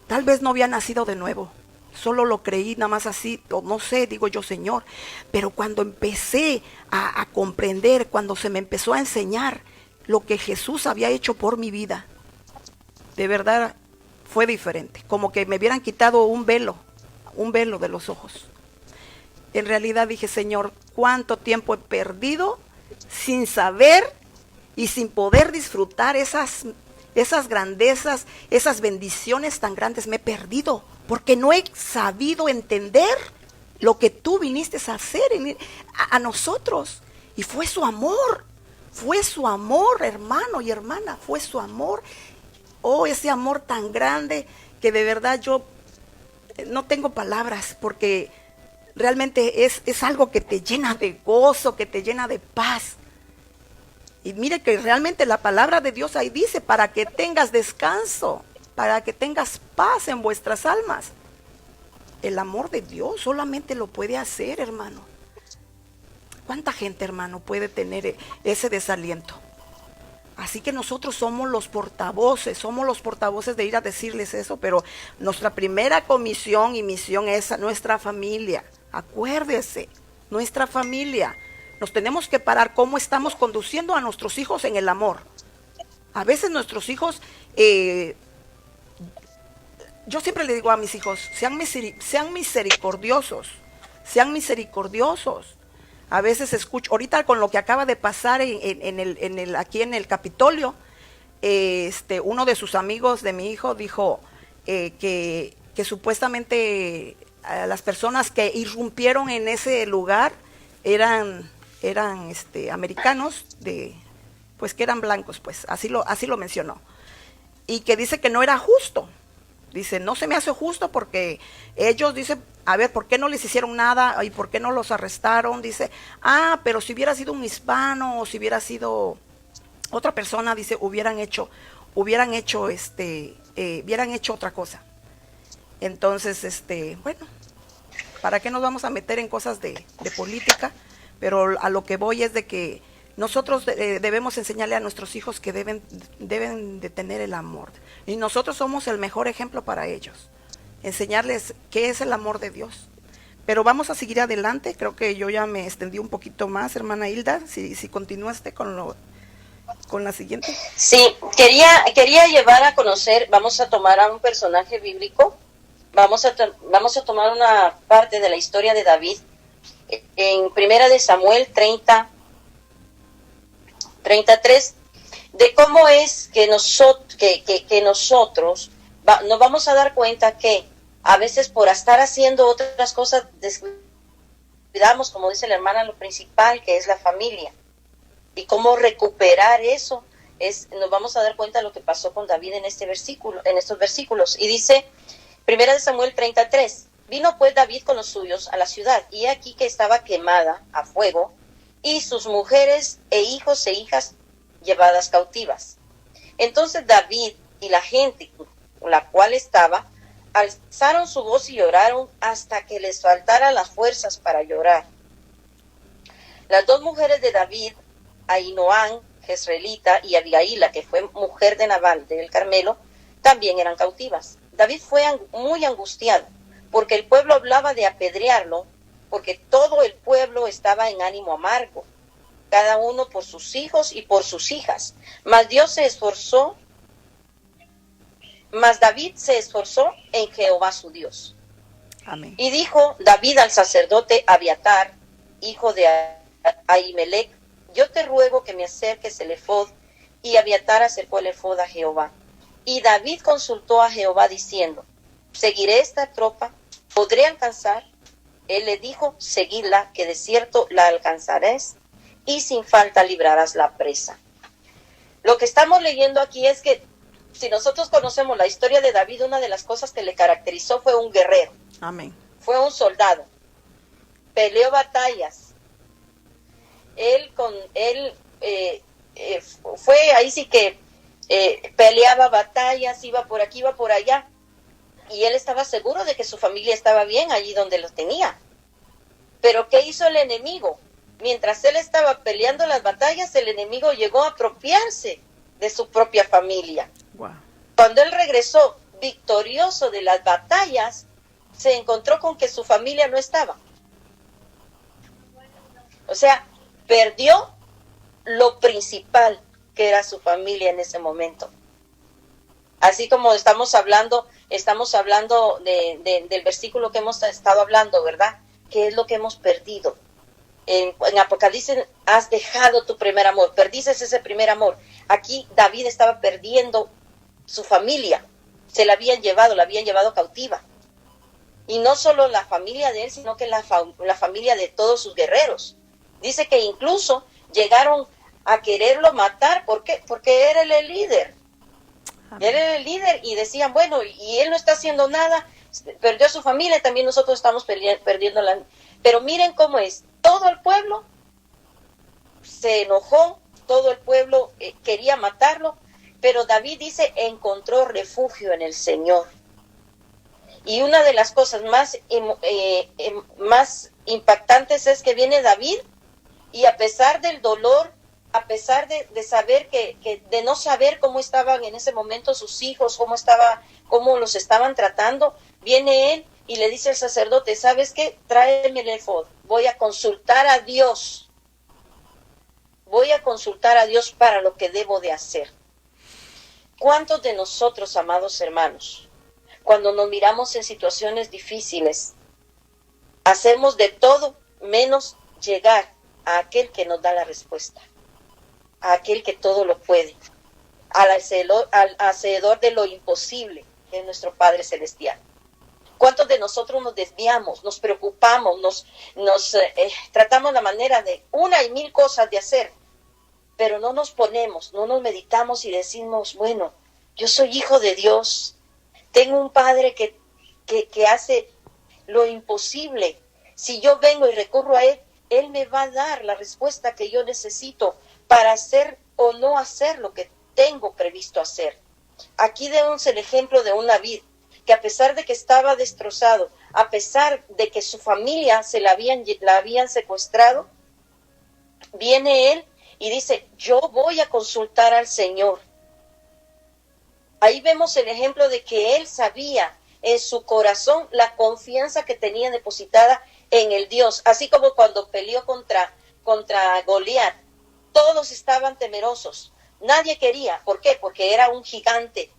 tal vez no había nacido de nuevo. Solo lo creí nada más así, o no sé, digo yo, Señor. Pero cuando empecé a comprender, cuando se me empezó a enseñar lo que Jesús había hecho por mi vida, de verdad, fue diferente, como que me hubieran quitado un velo de los ojos. En realidad dije, Señor, ¿cuánto tiempo he perdido sin saber y sin poder disfrutar esas grandezas, esas bendiciones tan grandes? Me he perdido porque no he sabido entender lo que tú viniste a hacer a nosotros. Y fue su amor, hermano y hermana, fue su amor. Oh, ese amor tan grande que de verdad yo no tengo palabras, porque realmente es algo que te llena de gozo, que te llena de paz. Y mire que realmente la palabra de Dios ahí dice, para que tengas descanso, para que tengas paz en vuestras almas. El amor de Dios solamente lo puede hacer, hermano. ¿Cuánta gente, hermano, puede tener ese desaliento? Así que nosotros somos los portavoces de ir a decirles eso, pero nuestra primera comisión y misión es a nuestra familia. Acuérdese, nuestra familia. Nos tenemos que parar cómo estamos conduciendo a nuestros hijos en el amor. A veces nuestros hijos, yo siempre le digo a mis hijos, sean misericordiosos, sean misericordiosos. A veces escucho, ahorita con lo que acaba de pasar aquí en el Capitolio, uno de sus amigos de mi hijo dijo que supuestamente las personas que irrumpieron en ese lugar eran americanos, pues que eran blancos, pues así lo mencionó. Y que dice que no era justo. Dice, no se me hace justo porque ellos, dice, a ver, ¿por qué no les hicieron nada? ¿Y por qué no los arrestaron? Dice, pero si hubiera sido un hispano o si hubiera sido otra persona, dice, hubieran hecho otra cosa. Entonces, bueno, ¿para qué nos vamos a meter en cosas de política? Pero a lo que voy es de que nosotros debemos enseñarle a nuestros hijos que deben de tener el amor. Y nosotros somos el mejor ejemplo para ellos. Enseñarles qué es el amor de Dios. Pero vamos a seguir adelante. Creo que yo ya me extendí un poquito más, hermana Hilda. Si continúaste con la siguiente. Sí, quería llevar a conocer, vamos a tomar a un personaje bíblico. Vamos a tomar una parte de la historia de David. En Primera de Samuel 33, de cómo es que nosotros nos vamos a dar cuenta que a veces por estar haciendo otras cosas descuidamos, como dice la hermana, lo principal, que es la familia. Y cómo recuperar eso, nos vamos a dar cuenta de lo que pasó con David en estos versículos. Y dice, Primera de Samuel 33, vino pues David con los suyos a la ciudad, y aquí que estaba quemada a fuego, y sus mujeres e hijos e hijas llevadas cautivas. Entonces David y la gente con la cual estaba alzaron su voz y lloraron hasta que les faltaran las fuerzas para llorar. Las dos mujeres de David, Ahinoam, jezreelita, y Abigaila, que fue mujer de Nabal del Carmelo, también eran cautivas. David fue muy angustiado, porque el pueblo hablaba de apedrearlo, porque todo el pueblo estaba en ánimo amargo, cada uno por sus hijos y por sus hijas. Mas David se esforzó en Jehová su Dios. Amén. Y dijo David al sacerdote Abiatar, hijo de Ahimelech, yo te ruego que me acerques el efod. Y Abiatar acercó el efod a Jehová. Y David consultó a Jehová diciendo, ¿seguiré esta tropa? ¿Podré alcanzar? Él le dijo, seguidla, que de cierto la alcanzarás, y sin falta librarás la presa. Lo que estamos leyendo aquí es que si nosotros conocemos la historia de David, una de las cosas que le caracterizó fue un guerrero. Amén. Fue un soldado. Peleó batallas. Fue ahí sí que peleaba batallas, iba por aquí, iba por allá. Y él estaba seguro de que su familia estaba bien allí donde los tenía. Pero ¿qué hizo el enemigo? Mientras él estaba peleando las batallas, el enemigo llegó a apropiarse de su propia familia. Wow. Cuando él regresó victorioso de las batallas, se encontró con que su familia no estaba. O sea, perdió lo principal, que era su familia en ese momento. Así como estamos hablando del versículo que hemos estado hablando, ¿verdad? ¿Qué es lo que hemos perdido? En Apocalipsis, has dejado tu primer amor, perdiste ese primer amor. Aquí David estaba perdiendo su familia, la habían llevado cautiva. Y no solo la familia de él, sino que la familia de todos sus guerreros. Dice que incluso llegaron a quererlo matar. ¿Por qué? Porque era el líder. Amén. Él era el líder y decían, bueno, y él no está haciendo nada, perdió a su familia, también nosotros estamos perdiendo la... Pero miren cómo es, todo el pueblo se enojó, todo el pueblo quería matarlo, pero David dice, encontró refugio en el Señor. Y una de las cosas más impactantes es que viene David y a pesar del dolor, a pesar de saber de no saber cómo estaban en ese momento sus hijos, cómo los estaban tratando, viene él y le dice al sacerdote, ¿sabes qué? Tráeme el efod, voy a consultar a Dios para lo que debo de hacer. ¿Cuántos de nosotros, amados hermanos, cuando nos miramos en situaciones difíciles, hacemos de todo menos llegar a aquel que nos da la respuesta, a aquel que todo lo puede, al hacedor de lo imposible, que es nuestro Padre Celestial? ¿Cuántos de nosotros nos desviamos, nos preocupamos, nos tratamos la manera de una y mil cosas de hacer, pero no nos meditamos y decimos, bueno, yo soy hijo de Dios, tengo un Padre que hace lo imposible. Si yo vengo y recurro a Él, Él me va a dar la respuesta que yo necesito para hacer o no hacer lo que tengo previsto hacer. Aquí vemos el ejemplo de un David, que a pesar de que estaba destrozado, a pesar de que su familia la habían secuestrado, viene él y dice, yo voy a consultar al Señor. Ahí vemos el ejemplo de que él sabía en su corazón la confianza que tenía depositada en el Dios, así como cuando peleó contra Goliat, todos estaban temerosos, nadie quería, ¿por qué? Porque era un gigante.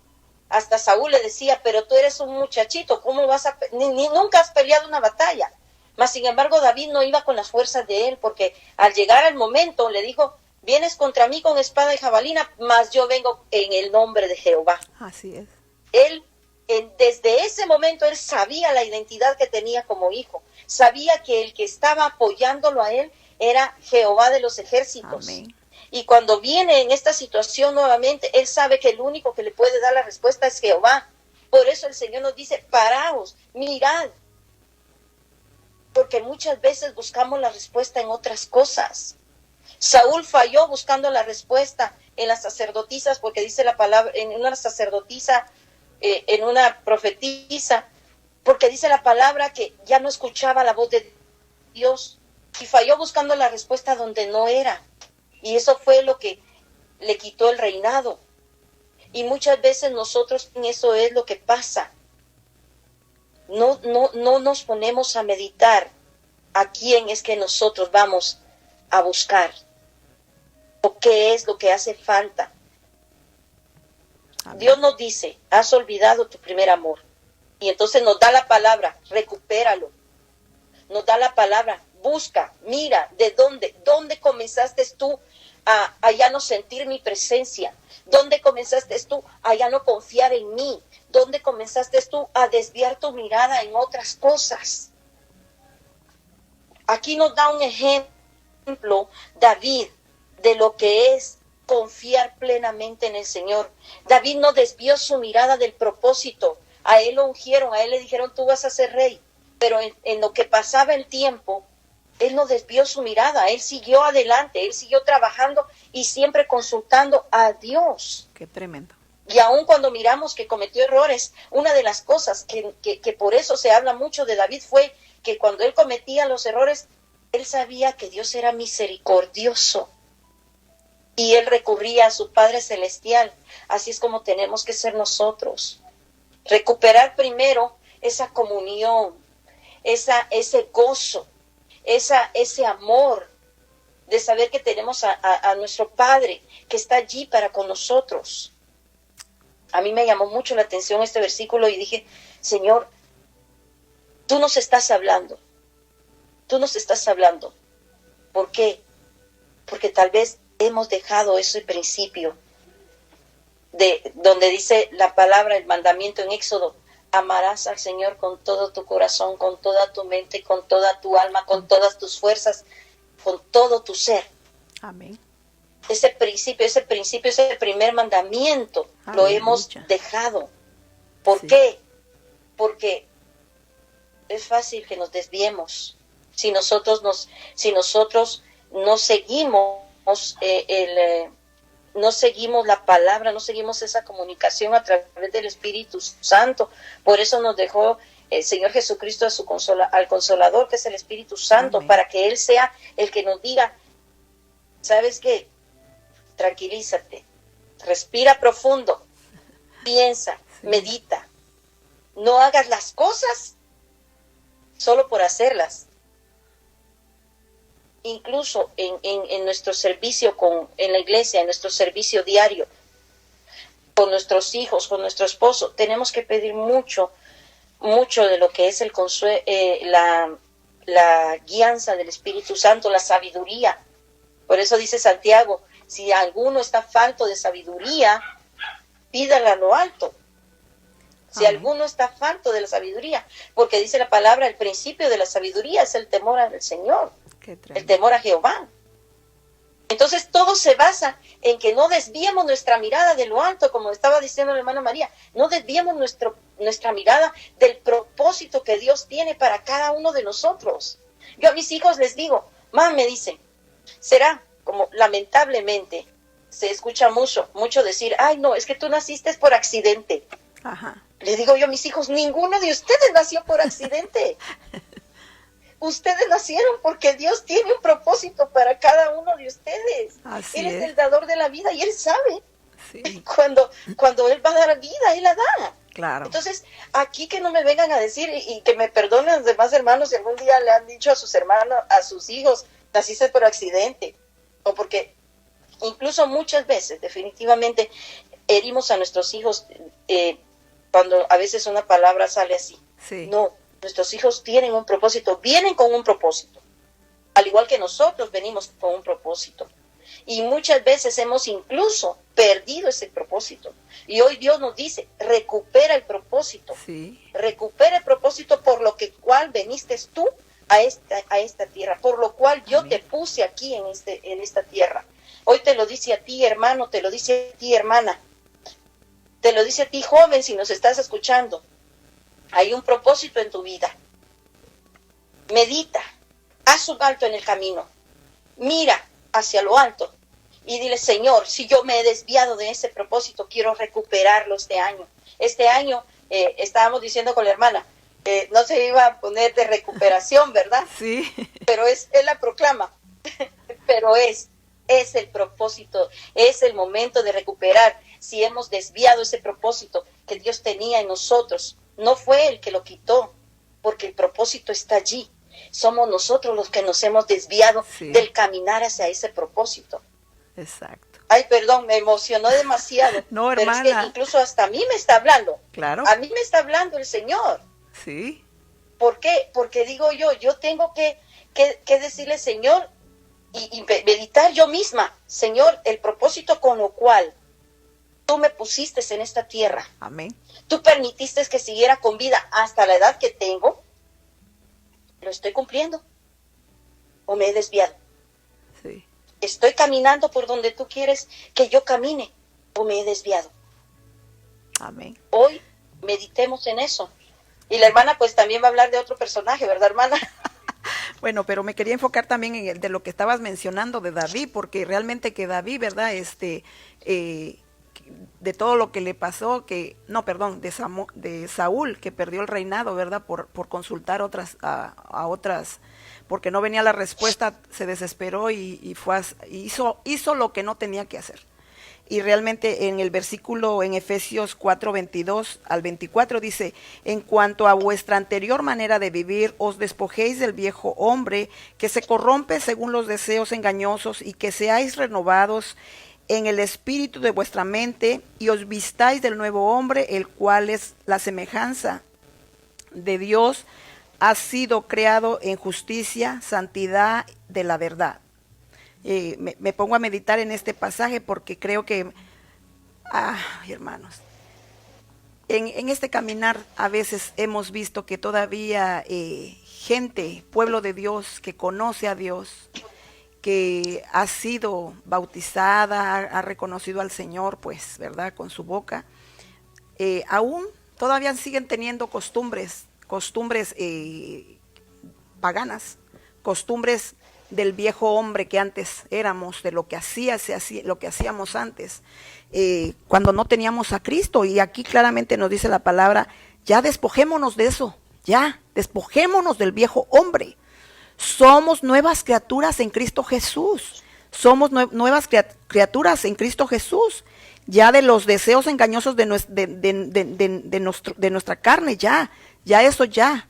Hasta Saúl le decía, pero tú eres un muchachito, ¿cómo vas a nunca has peleado una batalla? Mas sin embargo David no iba con las fuerzas de él, porque al llegar al momento le dijo, vienes contra mí con espada y jabalina, mas yo vengo en el nombre de Jehová. Así es. Desde ese momento él sabía la identidad que tenía como hijo, sabía que el que estaba apoyándolo a él era Jehová de los ejércitos. Amén. Y cuando viene en esta situación nuevamente, él sabe que el único que le puede dar la respuesta es Jehová. Por eso el Señor nos dice, paraos, mirad. Porque muchas veces buscamos la respuesta en otras cosas. Saúl falló buscando la respuesta en las sacerdotisas, porque dice la palabra, en una sacerdotisa, en una profetisa, porque dice la palabra que ya no escuchaba la voz de Dios y falló buscando la respuesta donde no era. Y eso fue lo que le quitó el reinado. Y muchas veces nosotros, eso es lo que pasa. No nos ponemos a meditar a quién es que nosotros vamos a buscar. O qué es lo que hace falta. Amén. Dios nos dice, has olvidado tu primer amor. Y entonces nos da la palabra, recupéralo. Nos da la palabra, busca, mira, ¿dónde comenzaste tú a ya no sentir mi presencia? ¿Dónde comenzaste tú a ya no confiar en mí? ¿Dónde comenzaste tú a desviar tu mirada en otras cosas? Aquí nos da un ejemplo David de lo que es confiar plenamente en el Señor. David no desvió su mirada del propósito. A él lo ungieron, a él le dijeron, tú vas a ser rey. Pero en lo que pasaba el tiempo, él no desvió su mirada, él siguió adelante, él siguió trabajando y siempre consultando a Dios. Qué tremendo. Y aun cuando miramos que cometió errores, una de las cosas que por eso se habla mucho de David fue que cuando él cometía los errores, él sabía que Dios era misericordioso y él recurría a su Padre Celestial. Así es como tenemos que ser nosotros. Recuperar primero esa comunión, ese gozo, ese amor de saber que tenemos a nuestro Padre que está allí para con nosotros. a mí me llamó mucho la atención este versículo y dije, Señor, tú nos estás hablando. Tú nos estás hablando. ¿Por qué? Porque tal vez hemos dejado ese principio de donde dice la palabra, el mandamiento en Éxodo, amarás al Señor con todo tu corazón, con toda tu mente, con toda tu alma, con todas tus fuerzas, con todo tu ser. Amén. Ese principio, ese primer mandamiento, lo hemos dejado. ¿Por qué? Porque es fácil que nos desviemos si nosotros no seguimos no seguimos la palabra, no seguimos esa comunicación a través del Espíritu Santo. Por eso nos dejó el Señor Jesucristo al Consolador, que es el Espíritu Santo. Amén. Para que Él sea el que nos diga, ¿sabes qué? Tranquilízate, respira profundo, piensa, medita. No hagas las cosas solo por hacerlas. Incluso en nuestro servicio en la iglesia, en nuestro servicio diario, con nuestros hijos, con nuestro esposo, tenemos que pedir mucho de lo que es la guianza del Espíritu Santo, la sabiduría. Por eso dice Santiago, si alguno está falto de sabiduría, pídala a lo alto. Si alguno está falto de la sabiduría, porque dice la palabra, el principio de la sabiduría es el temor al Señor, el temor a Jehová. Entonces todo se basa en que no desviemos nuestra mirada de lo alto, como estaba diciendo la hermana María, no desviemos nuestra mirada del propósito que Dios tiene para cada uno de nosotros. Yo a mis hijos les digo, me dicen, será como lamentablemente se escucha mucho decir, ay no, es que tú naciste por accidente. Ajá. Le digo yo a mis hijos, ninguno de ustedes nació por accidente. Ustedes nacieron porque Dios tiene un propósito para cada uno de ustedes. Así Él es el dador de la vida y Él sabe. Sí. Cuando Él va a dar vida, Él la da. Claro. Entonces, aquí que no me vengan a decir, y que me perdonen los demás hermanos si algún día le han dicho a sus hermanos, a sus hijos, naciste por accidente. O porque incluso muchas veces, definitivamente, herimos a nuestros hijos cuando a veces una palabra sale así. Sí. No, nuestros hijos tienen un propósito, vienen con un propósito, al igual que nosotros venimos con un propósito. Y muchas veces hemos incluso perdido ese propósito. Y hoy Dios nos dice, recupera el propósito. Sí. Recupera el propósito por lo cual veniste tú a esta tierra, por lo cual yo te puse aquí en esta tierra. Hoy te lo dice a ti, hermano, te lo dice a ti, hermana. Te lo dice a ti, joven, si nos estás escuchando. Hay un propósito en tu vida. Medita, haz un alto en el camino. Mira hacia lo alto y dile, Señor, si yo me he desviado de ese propósito, quiero recuperarlo este año. Este año, estábamos diciendo con la hermana, no se iba a poner de recuperación, ¿verdad? Sí. Pero él la proclama. Pero es el propósito, es el momento de recuperar. Si hemos desviado ese propósito que Dios tenía en nosotros, no fue Él que lo quitó, porque el propósito está allí. Somos nosotros los que nos hemos desviado del caminar hacia ese propósito. Exacto. Ay, perdón, me emocionó demasiado. No, hermana. Pero es que incluso hasta a mí me está hablando. Claro. A mí me está hablando el Señor. Sí. ¿Por qué? Porque digo yo tengo que decirle, Señor, y meditar yo misma, Señor, el propósito con lo cual tú me pusiste en esta tierra. Amén. Tú permitiste que siguiera con vida hasta la edad que tengo. ¿Lo estoy cumpliendo? ¿O me he desviado? Sí. ¿Estoy caminando por donde tú quieres que yo camine? ¿O me he desviado? Amén. Hoy meditemos en eso. Y la hermana pues también va a hablar de otro personaje, ¿verdad, hermana? Bueno, pero me quería enfocar también en de lo que estabas mencionando de David, porque realmente que David, ¿verdad? De todo lo que le pasó, de Saúl, que perdió el reinado, ¿verdad? Por consultar a otras, porque no venía la respuesta, se desesperó y hizo lo que no tenía que hacer. Y realmente en el versículo en Efesios 4:22 al 24 dice, en cuanto a vuestra anterior manera de vivir, os despojéis del viejo hombre que se corrompe según los deseos engañosos y que seáis renovados en el espíritu de vuestra mente y os vistáis del nuevo hombre, el cual es la semejanza de Dios, ha sido creado en justicia, santidad de la verdad. Me pongo a meditar en este pasaje porque creo que, hermanos, en este caminar a veces hemos visto que todavía gente, pueblo de Dios, que conoce a Dios, que ha sido bautizada, ha reconocido al Señor, pues, ¿verdad?, con su boca, aún todavía siguen teniendo costumbres paganas, costumbres del viejo hombre que antes éramos, de lo que lo que hacíamos antes, cuando no teníamos a Cristo. Y aquí claramente nos dice la palabra, ya despojémonos de eso, ya despojémonos del viejo hombre. Somos nuevas criaturas en Cristo Jesús. Somos nuevas criaturas en Cristo Jesús. Ya de los deseos engañosos de nuestra carne, ya eso ya.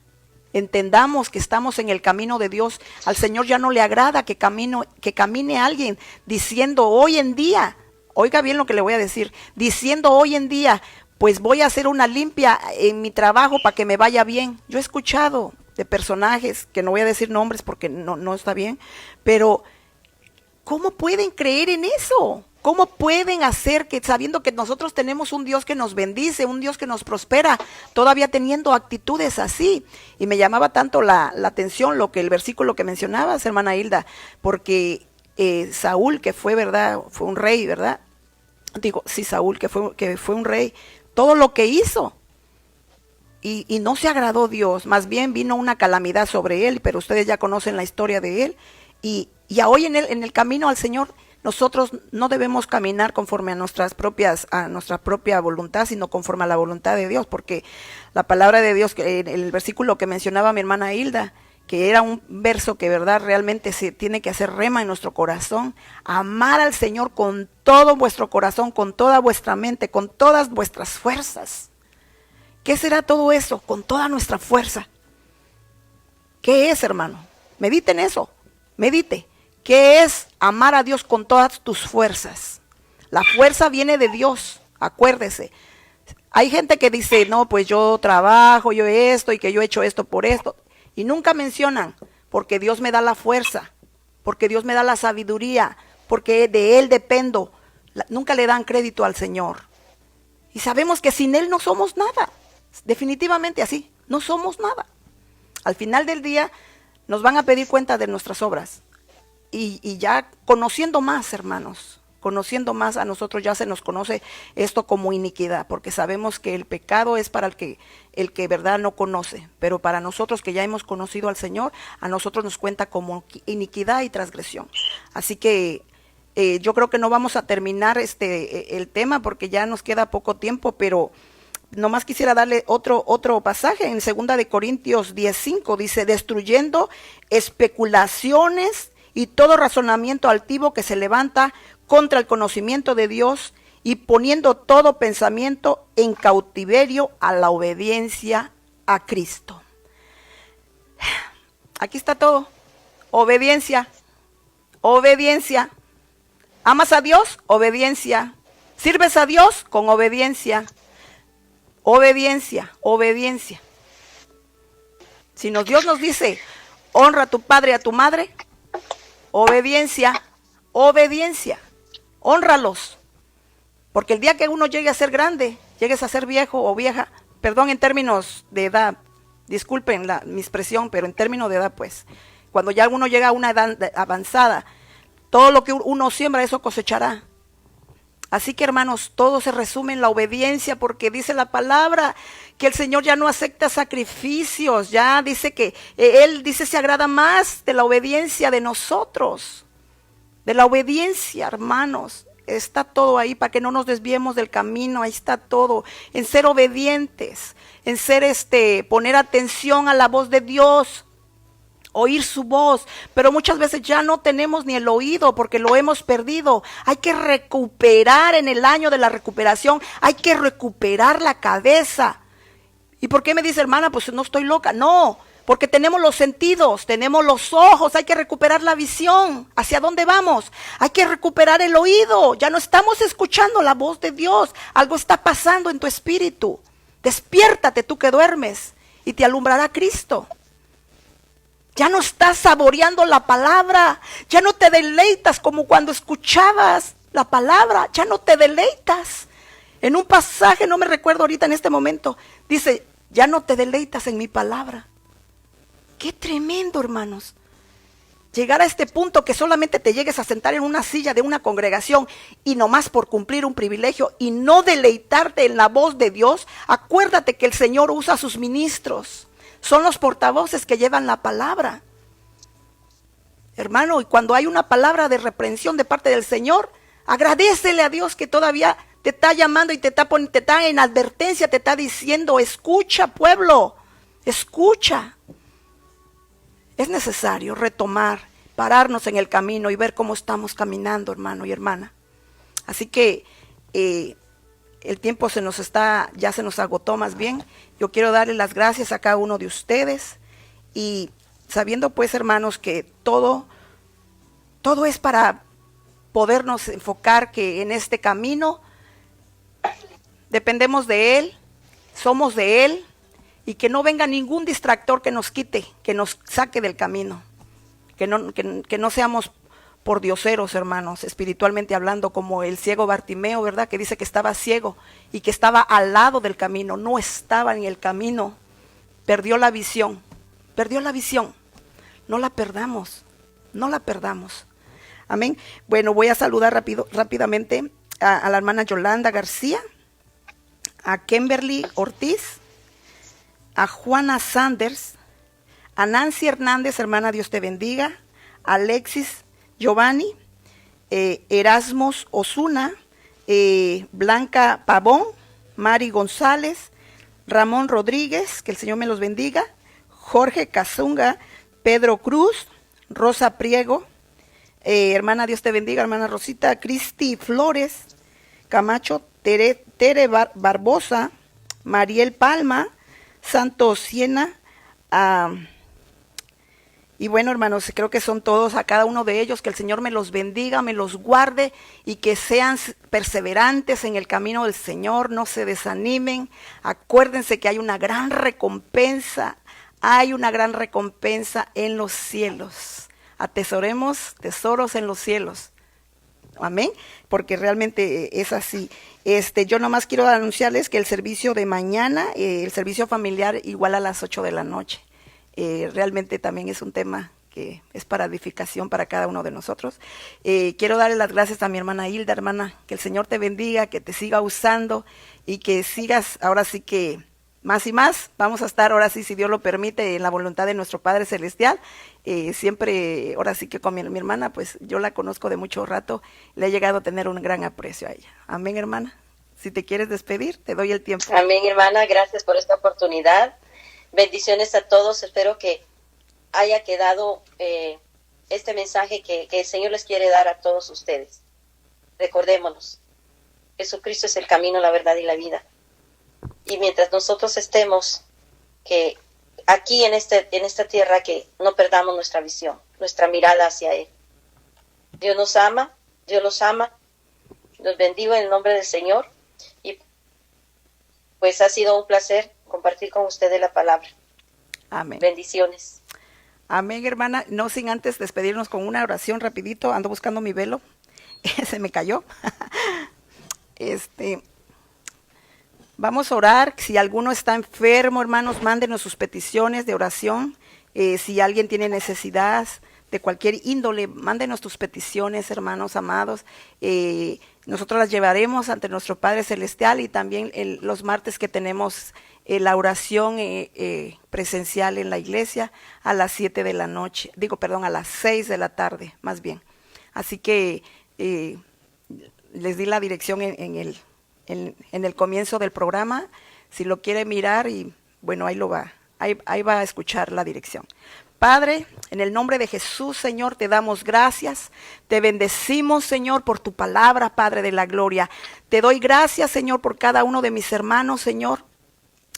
Entendamos que estamos en el camino de Dios. Al Señor ya no le agrada que camine alguien diciendo hoy en día, oiga bien lo que le voy a decir, diciendo hoy en día, pues voy a hacer una limpia en mi trabajo para que me vaya bien. Yo he escuchado de personajes, que no voy a decir nombres porque no está bien, pero ¿cómo pueden creer en eso? ¿Cómo pueden hacer que, sabiendo que nosotros tenemos un Dios que nos bendice, un Dios que nos prospera, todavía teniendo actitudes así? Y me llamaba tanto la atención el versículo que mencionabas, hermana Hilda, porque Saúl, que fue, ¿verdad?, fue un rey, ¿verdad? Digo, sí, Saúl, que fue un rey, todo lo que hizo, y no se agradó Dios, más bien vino una calamidad sobre él, pero ustedes ya conocen la historia de él, y hoy en el camino al Señor, nosotros no debemos caminar conforme a nuestra propia voluntad, sino conforme a la voluntad de Dios, porque la palabra de Dios, el versículo que mencionaba mi hermana Hilda, que era un verso que, verdad, realmente se tiene que hacer rema en nuestro corazón, amar al Señor con todo vuestro corazón, con toda vuestra mente, con todas vuestras fuerzas. ¿Qué será todo eso? Con toda nuestra fuerza. ¿Qué es, hermano? Medite en eso, medite. ¿Qué es amar a Dios con todas tus fuerzas? La fuerza viene de Dios, acuérdese. Hay gente que dice, no, pues yo trabajo, yo esto, y que yo he hecho esto por esto. Y nunca mencionan, porque Dios me da la fuerza, porque Dios me da la sabiduría, porque de Él dependo. Nunca le dan crédito al Señor. Y sabemos que sin Él no somos nada. Definitivamente así, no somos nada. Al final del día nos van a pedir cuenta de nuestras obras. Y ya conociendo más, hermanos, conociendo más, a nosotros ya se nos conoce esto como iniquidad, porque sabemos que el pecado es para el que verdad no conoce, pero para nosotros que ya hemos conocido al Señor, a nosotros nos cuenta como iniquidad y transgresión. Así que yo creo que no vamos a terminar el tema porque ya nos queda poco tiempo, pero nomás quisiera darle otro pasaje en 2 de Corintios 10:5, dice, destruyendo especulaciones y todo razonamiento altivo que se levanta contra el conocimiento de Dios, y poniendo todo pensamiento en cautiverio a la obediencia a Cristo. Aquí está todo. Obediencia. Obediencia. ¿Amas a Dios? Obediencia. ¿Sirves a Dios? Con obediencia. Obediencia, obediencia. Si Dios nos dice, honra a tu padre y a tu madre, obediencia, obediencia. Hónralos. Porque el día que uno llegue a ser grande, llegues a ser viejo o vieja, perdón en términos de edad, disculpen mi expresión, pero en términos de edad, pues, cuando ya uno llega a una edad avanzada, todo lo que uno siembra, eso cosechará. Así que, hermanos, todo se resume en la obediencia, porque dice la palabra que el Señor ya no acepta sacrificios, ya dice que Él se agrada más de la obediencia de nosotros, de la obediencia, hermanos. Está todo ahí para que no nos desviemos del camino, ahí está todo, en ser obedientes, en ser poner atención a la voz de Dios, oír su voz, pero muchas veces ya no tenemos ni el oído porque lo hemos perdido. Hay que recuperar en el año de la recuperación, hay que recuperar la cabeza. ¿Y por qué me dice, hermana, pues no estoy loca? No, Porque tenemos los sentidos, tenemos los ojos, hay que recuperar la visión. ¿Hacia dónde vamos? Hay que recuperar el oído. Ya no estamos escuchando la voz de Dios. Algo está pasando en tu espíritu. Despiértate tú que duermes y te alumbrará Cristo. Ya no estás saboreando la palabra. Ya no te deleitas como cuando escuchabas la palabra. Ya no te deleitas. En un pasaje, no me recuerdo ahorita en este momento, dice, ya no te deleitas en mi palabra. Qué tremendo, hermanos. Llegar a este punto que solamente te llegues a sentar en una silla de una congregación y nomás por cumplir un privilegio y no deleitarte en la voz de Dios. Acuérdate que el Señor usa a sus ministros. Son los portavoces que llevan la palabra. Hermano, y cuando hay una palabra de reprensión de parte del Señor, agradécele a Dios que todavía te está llamando y te está en advertencia, te está diciendo, escucha pueblo, escucha. Es necesario retomar, pararnos en el camino y ver cómo estamos caminando, hermano y hermana. Así que el tiempo ya se nos agotó más bien. Yo quiero darle las gracias a cada uno de ustedes y sabiendo pues, hermanos, que todo es para podernos enfocar que en este camino dependemos de Él, somos de Él, y que no venga ningún distractor que nos quite, que nos saque del camino, que no seamos pordioseros, hermanos, espiritualmente hablando, como el ciego Bartimeo, ¿verdad? Que dice que estaba ciego y que estaba al lado del camino, no estaba en el camino, perdió la visión, no la perdamos. Amén. Bueno, voy a saludar rápidamente a la hermana Yolanda García, a Kimberly Ortiz, a Juana Sanders, a Nancy Hernández, hermana, Dios te bendiga, a Alexis Giovanni, Erasmos Osuna, Blanca Pavón, Mari González, Ramón Rodríguez, que el Señor me los bendiga, Jorge Cazunga, Pedro Cruz, Rosa Priego, hermana, Dios te bendiga, hermana Rosita, Cristi Flores, Camacho, Tere Barbosa, Mariel Palma, Santos Siena, y bueno, hermanos, creo que son todos, a cada uno de ellos, que el Señor me los bendiga, me los guarde y que sean perseverantes en el camino del Señor, no se desanimen. Acuérdense que hay una gran recompensa en los cielos. Atesoremos tesoros en los cielos. Amén, porque realmente es así. Yo nomás quiero anunciarles que el servicio de mañana, el servicio familiar, igual a las 8 de la noche. Realmente también es un tema que es para edificación para cada uno de nosotros. Quiero darle las gracias a mi hermana Hilda, hermana, que el Señor te bendiga, que te siga usando y que sigas ahora sí que más y más. Vamos a estar ahora sí, si Dios lo permite, en la voluntad de nuestro Padre Celestial. Siempre, ahora sí que con mi hermana, pues yo la conozco de mucho rato, le he llegado a tener un gran aprecio a ella. Amén, hermana. Si te quieres despedir, te doy el tiempo. Amén, hermana, gracias por esta oportunidad. Bendiciones a todos, espero que haya quedado este mensaje que el Señor les quiere dar a todos ustedes. Recordémonos, Jesucristo es el camino, la verdad y la vida. Y mientras nosotros estemos que aquí en esta tierra, que no perdamos nuestra visión, nuestra mirada hacia Él. Dios nos ama, Dios los ama. Los bendigo en el nombre del Señor. Y pues ha sido un placer compartir con ustedes la palabra. Amén. Bendiciones. Amén, hermana. No sin antes despedirnos con una oración rapidito. Ando buscando mi velo. Se me cayó. Vamos a orar. Si alguno está enfermo, hermanos, mándenos sus peticiones de oración. Si alguien tiene necesidad de cualquier índole, mándenos tus peticiones, hermanos amados. Nosotros las llevaremos ante nuestro Padre Celestial, y también los martes que tenemos la oración presencial en la iglesia a las 7 de la noche, a las 6 de la tarde, más bien. Así que les di la dirección en el comienzo del programa, si lo quiere mirar, y bueno, ahí va a escuchar la dirección. Padre, en el nombre de Jesús, Señor, te damos gracias, te bendecimos, Señor, por tu palabra, Padre de la gloria. Te doy gracias, Señor, por cada uno de mis hermanos, Señor,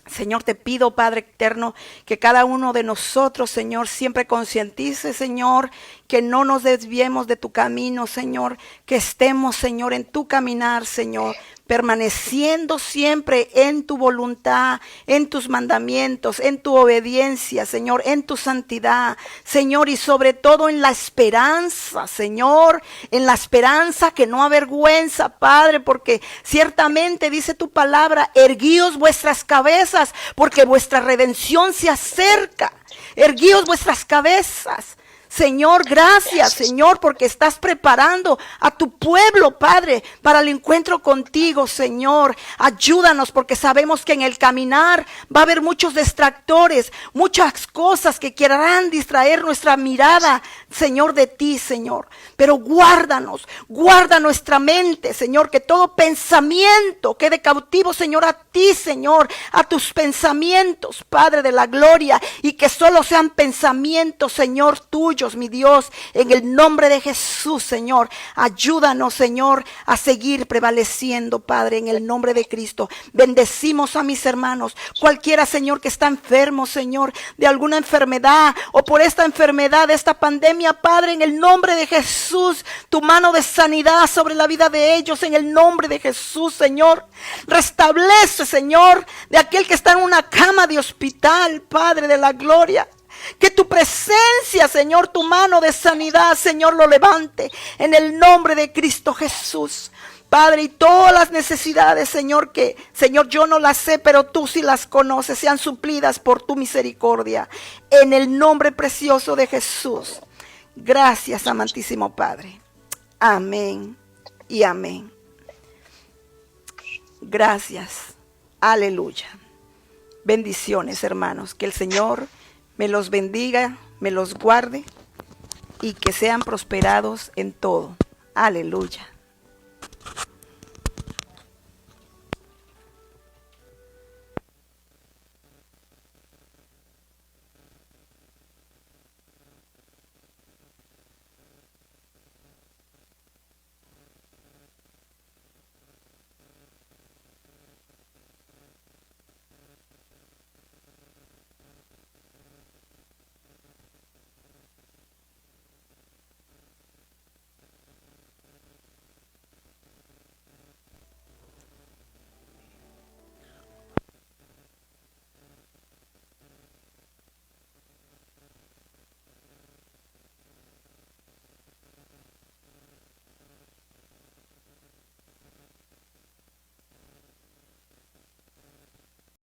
Señor, te pido, Padre eterno, que cada uno de nosotros, Señor, siempre concientice, Señor, que no nos desviemos de tu camino, Señor, que estemos, Señor, en tu caminar, Señor, permaneciendo siempre en tu voluntad, en tus mandamientos, en tu obediencia, Señor, en tu santidad, Señor, y sobre todo en la esperanza, Señor, en la esperanza que no avergüenza, Padre, porque ciertamente dice tu palabra, erguíos vuestras cabezas, porque vuestra redención se acerca, erguíos vuestras cabezas. Señor, gracias, Señor, porque estás preparando a tu pueblo, Padre, para el encuentro contigo, Señor. Ayúdanos, porque sabemos que en el caminar va a haber muchos distractores, muchas cosas que querrán distraer nuestra mirada, Señor, de ti, Señor. Pero guárdanos, guarda nuestra mente, Señor, que todo pensamiento quede cautivo, Señor, a ti, Señor, a tus pensamientos, Padre de la gloria, y que solo sean pensamientos, Señor, tuyos, mi Dios, en el nombre de Jesús, Señor. Ayúdanos, Señor, a seguir prevaleciendo, Padre, en el nombre de Cristo. Bendecimos a mis hermanos, cualquiera, Señor, que está enfermo, Señor, de alguna enfermedad o por esta enfermedad, de esta pandemia, Padre, en el nombre de Jesús, tu mano de sanidad sobre la vida de ellos, en el nombre de Jesús, Señor. Restablece, Señor, de aquel que está en una cama de hospital, Padre de la gloria. Que tu presencia, Señor, tu mano de sanidad, Señor, lo levante en el nombre de Cristo Jesús. Padre, y todas las necesidades, Señor, que, Señor, yo no las sé, pero tú sí las conoces, sean suplidas por tu misericordia. En el nombre precioso de Jesús. Gracias, amantísimo Padre. Amén y amén. Gracias. Aleluya. Bendiciones, hermanos. Que el Señor me los bendiga, me los guarde y que sean prosperados en todo. Aleluya.